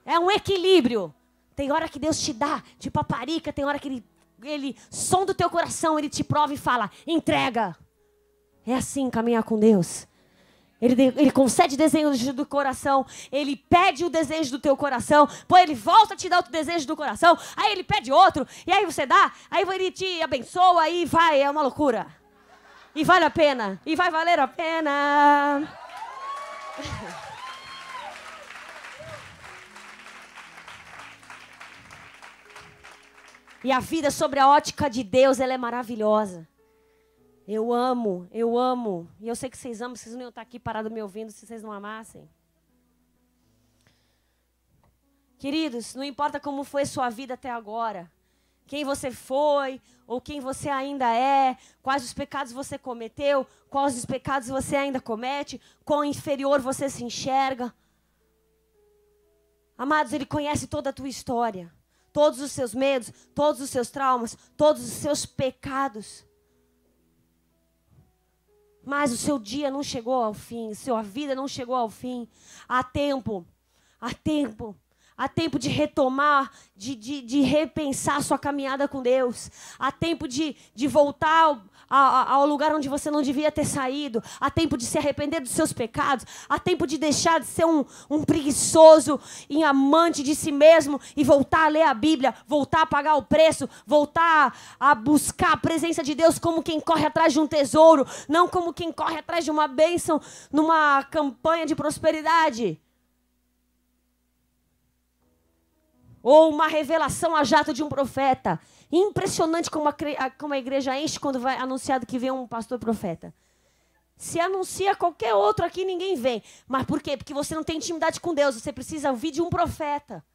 É um equilíbrio. Tem hora que Deus te dá de paparica, tem hora que ele sonda o teu coração, Ele te prova e fala, entrega. É assim caminhar com Deus. Ele concede desejo do coração, Ele pede o desejo do teu coração, depois Ele volta a te dar outro desejo do coração, aí Ele pede outro, e aí você dá, aí Ele te abençoa, aí vai, é uma loucura. E vale a pena, e vai valer a pena. E a vida sobre a ótica de Deus, ela é maravilhosa. Eu amo. E eu sei que vocês amam, vocês não iam estar aqui parados me ouvindo se vocês não amassem. Queridos, não importa como foi sua vida até agora. Quem você foi, ou quem você ainda é, quais os pecados você cometeu, quais os pecados você ainda comete, quão inferior você se enxerga. Amados, Ele conhece toda a tua história. Todos os seus medos, todos os seus traumas, todos os seus pecados. Mas o seu dia não chegou ao fim, sua vida não chegou ao fim. Há tempo de retomar, de repensar a sua caminhada com Deus. Há tempo de voltar ao lugar onde você não devia ter saído. Há tempo de se arrepender dos seus pecados. Há tempo de deixar de ser um preguiçoso e amante de si mesmo e voltar a ler a Bíblia, voltar a pagar o preço, voltar a buscar a presença de Deus como quem corre atrás de um tesouro, não como quem corre atrás de uma bênção numa campanha de prosperidade. Ou uma revelação a jato de um profeta. Impressionante como a igreja enche quando vai anunciado que vem um pastor profeta. Se anuncia qualquer outro aqui, ninguém vem. Mas por quê? Porque você não tem intimidade com Deus. Você precisa ouvir de um profeta.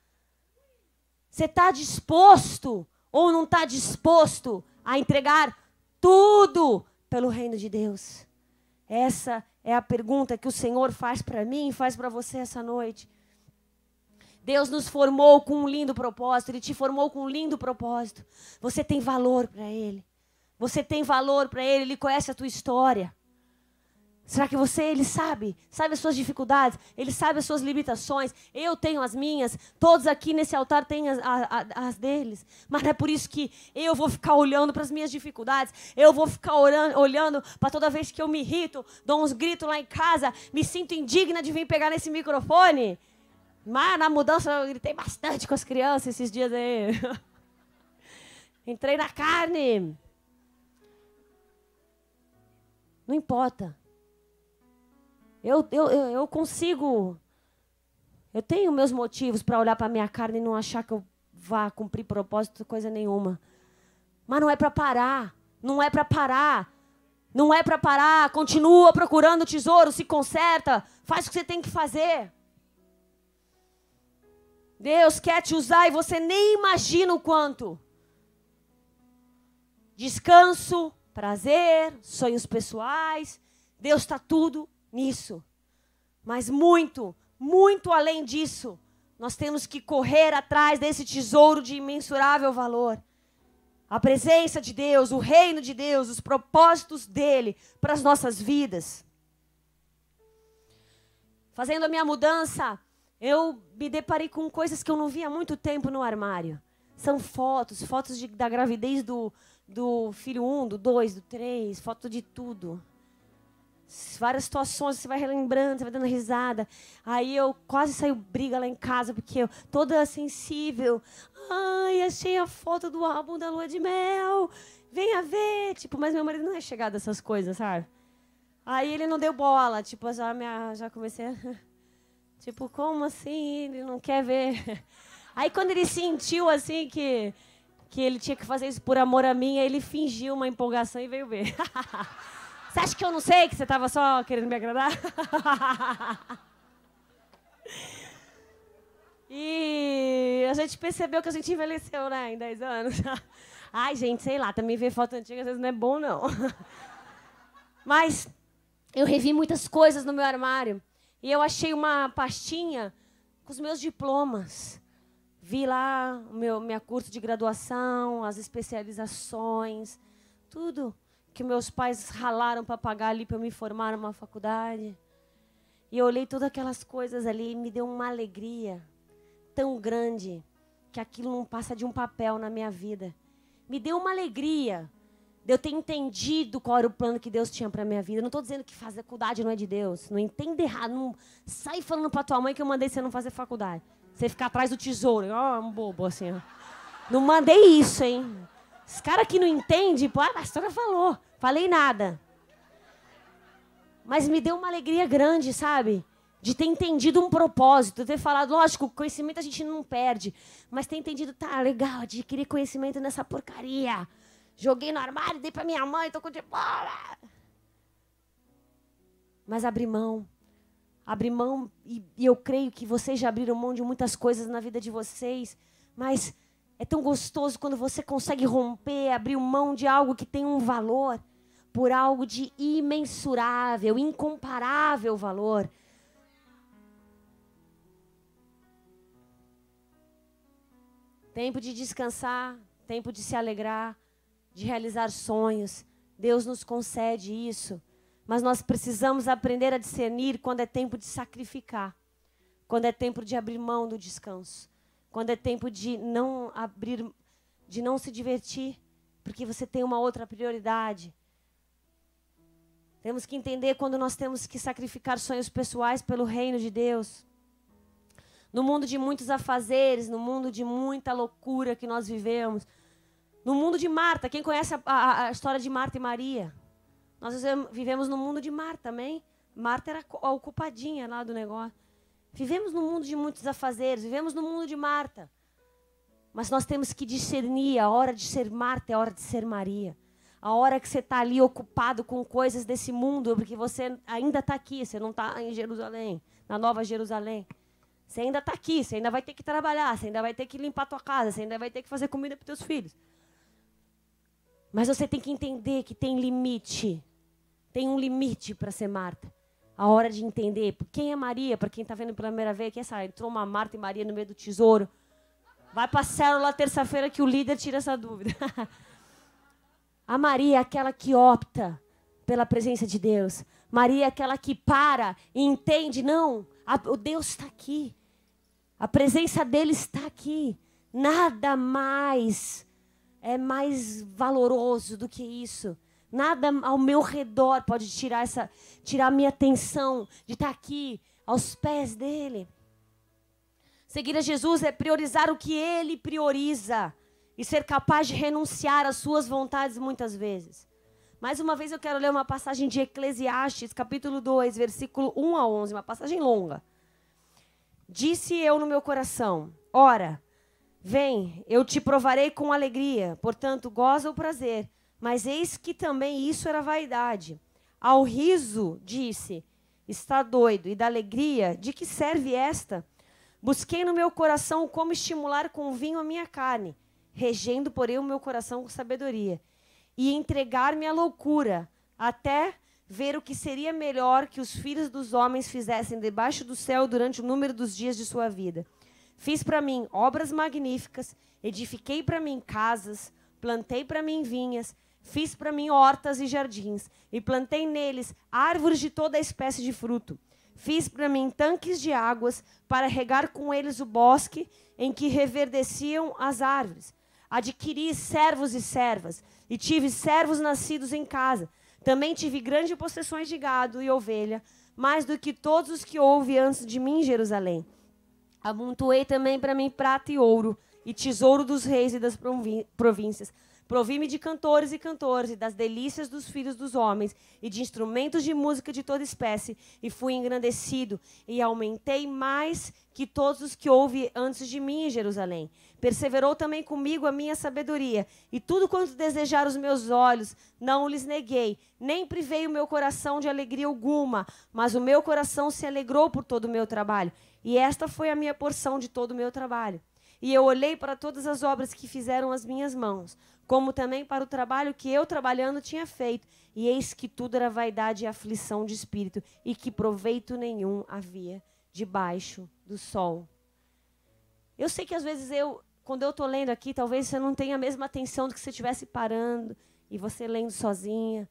Você está disposto Ou não está disposto a entregar tudo pelo reino de Deus? Essa é a pergunta que o Senhor faz para mim e faz para você essa noite. Deus nos formou com um lindo propósito. Ele te formou com um lindo propósito. Você tem valor para Ele. Você tem valor para Ele. Ele conhece a tua história. Será que Ele sabe? Sabe as suas dificuldades? Ele sabe as suas limitações? Eu tenho as minhas. Todos aqui nesse altar têm as deles. Mas não é por isso que eu vou ficar olhando para as minhas dificuldades. Eu vou ficar olhando para toda vez que eu me irrito, dou uns gritos lá em casa, me sinto indigna de vir pegar nesse microfone. Mas na mudança eu gritei bastante com as crianças esses dias aí. Entrei na carne. Não importa. Eu consigo. Eu tenho meus motivos para olhar para a minha carne e não achar que eu vá cumprir propósito, coisa nenhuma. Mas não é para parar. Não é para parar. Não é para parar. Continua procurando o tesouro, se conserta, faz o que você tem que fazer. Deus quer te usar e você nem imagina o quanto. Descanso, prazer, sonhos pessoais. Deus está tudo nisso. Mas muito, muito além disso, nós temos que correr atrás desse tesouro de imensurável valor. A presença de Deus, o reino de Deus, os propósitos dele para as nossas vidas. Fazendo a minha mudança, eu me deparei com coisas que eu não via há muito tempo no armário. São fotos da gravidez do filho 1, do 2, do 3, foto de tudo. Várias situações, você vai relembrando, você vai dando risada. Aí eu quase saio briga lá em casa, porque eu toda sensível. Ai, achei a foto do álbum da lua de mel. Venha ver. Tipo, mas meu marido não é chegado a essas coisas, sabe? Aí ele não deu bola. Tipo, já comecei a... Tipo, como assim? Ele não quer ver. Aí quando ele sentiu, assim, que ele tinha que fazer isso por amor a mim, aí ele fingiu uma empolgação e veio ver. Você acha que eu não sei que você estava só querendo me agradar? E a gente percebeu que a gente envelheceu, né, em 10 anos. Ai, gente, sei lá, também ver foto antiga às vezes não é bom, não. Mas eu revi muitas coisas no meu armário. E eu achei uma pastinha com os meus diplomas. Vi lá minha curso de graduação, as especializações, tudo que meus pais ralaram para pagar ali para eu me formar numa faculdade. E eu olhei todas aquelas coisas ali e me deu uma alegria tão grande que aquilo não passa de um papel na minha vida. Me deu uma alegria de eu ter entendido qual era o plano que Deus tinha para minha vida. Eu não estou dizendo que fazer faculdade não é de Deus. Não entenda errado. Não sai falando para tua mãe que eu mandei você não fazer faculdade. Você ficar atrás do tesouro. Ó, um bobo assim. Ó. Não mandei isso, hein? Esse cara que não entende, pô, a pastora falou. Falei nada. Mas me deu uma alegria grande, sabe? De ter entendido um propósito. De ter falado, lógico, conhecimento a gente não perde. Mas ter entendido, tá, legal, adquirir conhecimento nessa porcaria. Joguei no armário, dei pra minha mãe, tô com diploma. Mas abri mão. Abri mão e eu creio que vocês já abriram mão de muitas coisas na vida de vocês. Mas é tão gostoso quando você consegue romper, abrir mão de algo que tem um valor por algo de imensurável, incomparável valor. Tempo de descansar, tempo de se alegrar, de realizar sonhos. Deus nos concede isso. Mas nós precisamos aprender a discernir quando é tempo de sacrificar. Quando é tempo de abrir mão do descanso. Quando é tempo de não se divertir, porque você tem uma outra prioridade. Temos que entender quando nós temos que sacrificar sonhos pessoais pelo reino de Deus. No mundo de muitos afazeres, no mundo de muita loucura que nós vivemos. No mundo de Marta, quem conhece a história de Marta e Maria? Nós vivemos no mundo de Marta, amém? Marta era a ocupadinha lá do negócio. Vivemos no mundo de muitos afazeres, vivemos no mundo de Marta. Mas nós temos que discernir a hora de ser Marta e a hora de ser Maria. A hora que você está ali ocupado com coisas desse mundo, porque você ainda está aqui, você não está em Jerusalém, na Nova Jerusalém. Você ainda está aqui, você ainda vai ter que trabalhar, você ainda vai ter que limpar a tua casa, você ainda vai ter que fazer comida para os teus filhos. Mas você tem que entender que tem limite. Tem um limite para ser Marta. A hora de entender quem é Maria, para quem está vendo pela primeira vez, quem sabe, entrou uma Marta e Maria no meio do tesouro. Vai para a célula terça-feira que o líder tira essa dúvida. A Maria é aquela que opta pela presença de Deus. Maria é aquela que para e entende, não, o Deus está aqui. A presença dele está aqui. Nada mais é mais valoroso do que isso. Nada ao meu redor pode tirar a minha atenção de estar aqui aos pés dele. Seguir a Jesus é priorizar o que ele prioriza e ser capaz de renunciar às suas vontades muitas vezes. Mais uma vez eu quero ler uma passagem de Eclesiastes, capítulo 2, versículo 1 a 11, uma passagem longa. Disse eu no meu coração, ora, vem, eu te provarei com alegria, portanto, goza o prazer. Mas eis que também isso era vaidade. Ao riso, disse, está doido, e da alegria, de que serve esta? Busquei no meu coração como estimular com vinho a minha carne, regendo, porém, o meu coração com sabedoria, e entregar-me à loucura, até ver o que seria melhor que os filhos dos homens fizessem debaixo do céu durante o número dos dias de sua vida. Fiz para mim obras magníficas, edifiquei para mim casas, plantei para mim vinhas, fiz para mim hortas e jardins, e plantei neles árvores de toda a espécie de fruto. Fiz para mim tanques de águas, para regar com eles o bosque em que reverdeciam as árvores. Adquiri servos e servas, e tive servos nascidos em casa. Também tive grandes possessões de gado e ovelha, mais do que todos os que houve antes de mim em Jerusalém. Amontoei também para mim prata e ouro, e tesouro dos reis e das províncias. Provi-me de cantores e cantoras, e das delícias dos filhos dos homens, e de instrumentos de música de toda espécie, e fui engrandecido, e aumentei mais que todos os que houve antes de mim em Jerusalém. Perseverou também comigo a minha sabedoria, e tudo quanto desejaram os meus olhos, não lhes neguei, nem privei o meu coração de alegria alguma, mas o meu coração se alegrou por todo o meu trabalho, e esta foi a minha porção de todo o meu trabalho. E eu olhei para todas as obras que fizeram as minhas mãos, como também para o trabalho que eu trabalhando tinha feito, e eis que tudo era vaidade e aflição de espírito, e que proveito nenhum havia debaixo do sol. Eu sei que às vezes quando eu estou lendo aqui, talvez você não tenha a mesma atenção do que se você estivesse parando, e você lendo sozinha.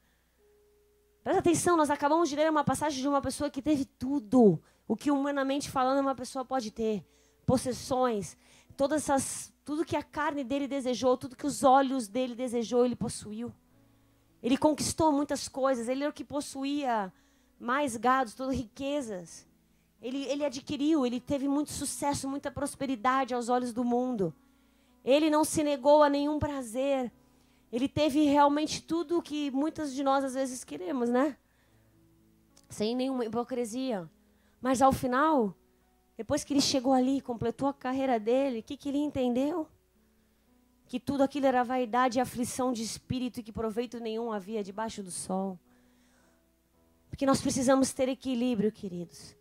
Presta atenção, nós acabamos de ler uma passagem de uma pessoa que teve tudo, o que humanamente falando uma pessoa pode ter. Possessões, tudo que a carne dele desejou, tudo que os olhos dele desejou, ele possuiu. Ele conquistou muitas coisas, ele era o que possuía mais gados, todas riquezas. Ele adquiriu, ele teve muito sucesso, muita prosperidade aos olhos do mundo. Ele não se negou a nenhum prazer. Ele teve realmente tudo o que muitas de nós às vezes queremos, né? Sem nenhuma hipocrisia. Mas ao final, depois que ele chegou ali, completou a carreira dele, o que ele entendeu? Que tudo aquilo era vaidade e aflição de espírito e que proveito nenhum havia debaixo do sol. Porque nós precisamos ter equilíbrio, queridos.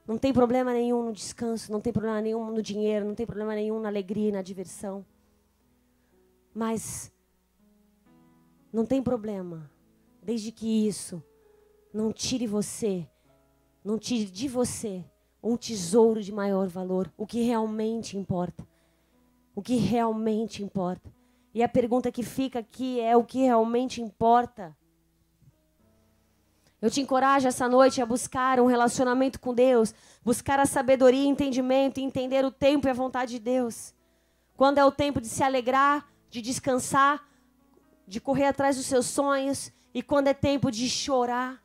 Não tem problema nenhum no descanso, não tem problema nenhum no dinheiro, não tem problema nenhum na alegria e na diversão. Mas não tem problema, desde que isso não tire você, não tire de você um tesouro de maior valor, o que realmente importa. O que realmente importa. E a pergunta que fica aqui é o que realmente importa. Eu te encorajo essa noite a buscar um relacionamento com Deus, buscar a sabedoria e entendimento, e entender o tempo e a vontade de Deus. Quando é o tempo de se alegrar, de descansar, de correr atrás dos seus sonhos, e quando é tempo de chorar,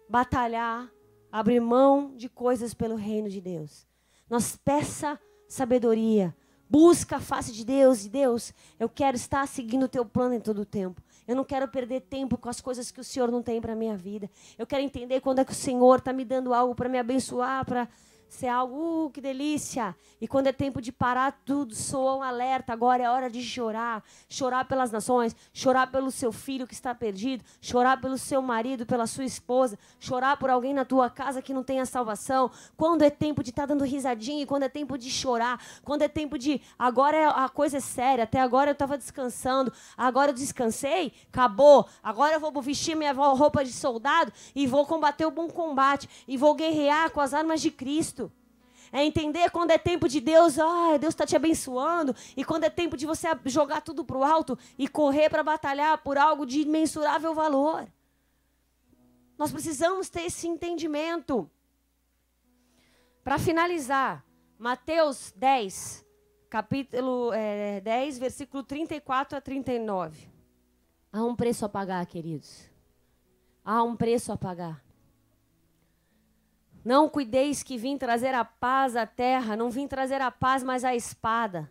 batalhar, abrir mão de coisas pelo reino de Deus. Nós peça sabedoria, busca a face de Deus, e Deus, eu quero estar seguindo o teu plano em todo o tempo. Eu não quero perder tempo com as coisas que o Senhor não tem para a minha vida. Eu quero entender quando é que o Senhor está me dando algo para me abençoar, para Isso é algo, que delícia. E quando é tempo de parar tudo, soa um alerta. Agora é hora de chorar. Chorar pelas nações, chorar pelo seu filho que está perdido, chorar pelo seu marido, pela sua esposa, chorar por alguém na tua casa que não tem a salvação. Quando é tempo de estar dando risadinha, e quando é tempo de chorar, quando é tempo de, agora a coisa é séria, até agora eu estava descansando, agora eu descansei, acabou. Agora eu vou vestir minha roupa de soldado e vou combater o bom combate, e vou guerrear com as armas de Cristo. É entender quando é tempo de Deus, Deus está te abençoando, e quando é tempo de você jogar tudo para o alto e correr para batalhar por algo de imensurável valor. Nós precisamos ter esse entendimento. Para finalizar, Mateus 10, capítulo 10, versículo 34 a 39. Há um preço a pagar, queridos. Há um preço a pagar. Não cuideis que vim trazer a paz à terra, não vim trazer a paz, mas a espada.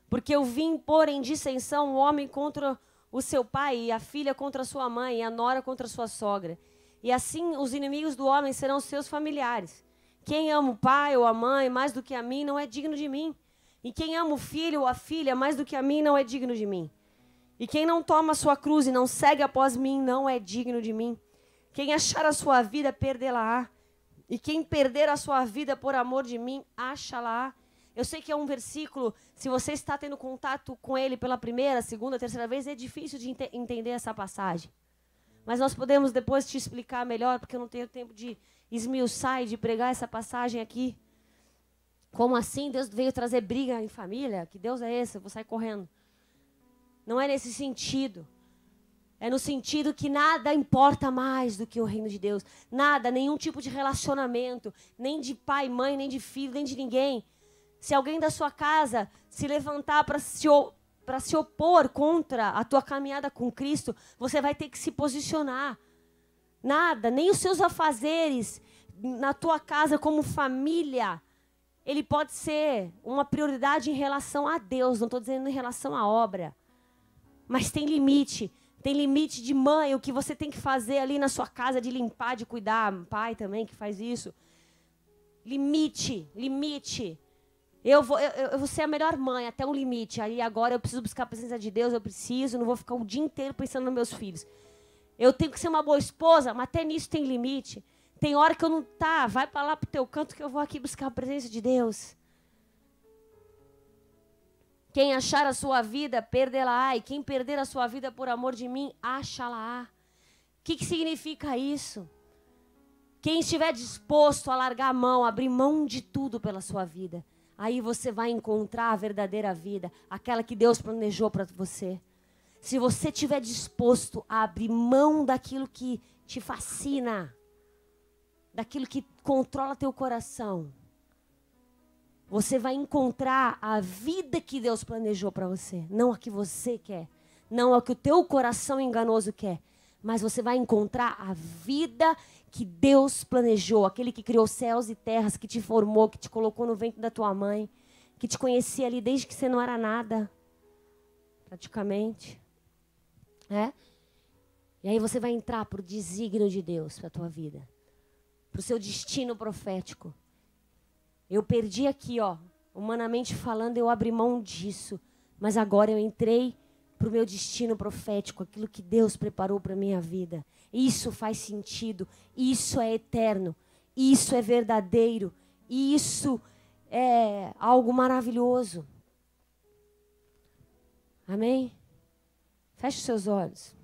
Porque eu vim pôr em dissensão o homem contra o seu pai, e a filha contra a sua mãe, e a nora contra a sua sogra. E assim os inimigos do homem serão seus familiares. Quem ama o pai ou a mãe mais do que a mim não é digno de mim. E quem ama o filho ou a filha mais do que a mim não é digno de mim. E quem não toma a sua cruz e não segue após mim não é digno de mim. Quem achar a sua vida, perdê-la-á. E quem perder a sua vida por amor de mim, acha-la. Eu sei que é um versículo, se você está tendo contato com ele pela primeira, segunda, terceira vez, é difícil de entender essa passagem. Mas nós podemos depois te explicar melhor, porque eu não tenho tempo de esmiuçar e de pregar essa passagem aqui. Como assim? Deus veio trazer briga em família? Que Deus é esse? Eu vou sair correndo. Não é nesse sentido. É no sentido que nada importa mais do que o reino de Deus. Nada, nenhum tipo de relacionamento, nem de pai, mãe, nem de filho, nem de ninguém. Se alguém da sua casa se levantar para se opor contra a tua caminhada com Cristo, você vai ter que se posicionar. Nada, nem os seus afazeres na tua casa como família, ele pode ser uma prioridade em relação a Deus, não estou dizendo em relação à obra. Mas tem limite. Tem limite de mãe, o que você tem que fazer ali na sua casa, de limpar, de cuidar. Pai também que faz isso. Limite, limite. Eu vou ser a melhor mãe até um limite. Aí agora eu preciso buscar a presença de Deus, não vou ficar o dia inteiro pensando nos meus filhos. Eu tenho que ser uma boa esposa, mas até nisso tem limite. Tem hora que eu não... vai para lá pro teu canto que eu vou aqui buscar a presença de Deus. Quem achar a sua vida, perdê-la-á. E quem perder a sua vida por amor de mim, acha-la-á. O que significa isso? Quem estiver disposto a largar a mão, abrir mão de tudo pela sua vida, aí você vai encontrar a verdadeira vida, aquela que Deus planejou para você. Se você estiver disposto a abrir mão daquilo que te fascina, daquilo que controla teu coração, você vai encontrar a vida que Deus planejou para você. Não a que você quer. Não a que o teu coração enganoso quer. Mas você vai encontrar a vida que Deus planejou. Aquele que criou céus e terras, que te formou, que te colocou no ventre da tua mãe, que te conhecia ali desde que você não era nada. Praticamente. E aí você vai entrar para o desígnio de Deus para a tua vida. Para o seu destino profético. Eu perdi aqui, humanamente falando, eu abri mão disso. Mas agora eu entrei para o meu destino profético, aquilo que Deus preparou para a minha vida. Isso faz sentido, isso é eterno, isso é verdadeiro, isso é algo maravilhoso. Amém? Feche os seus olhos.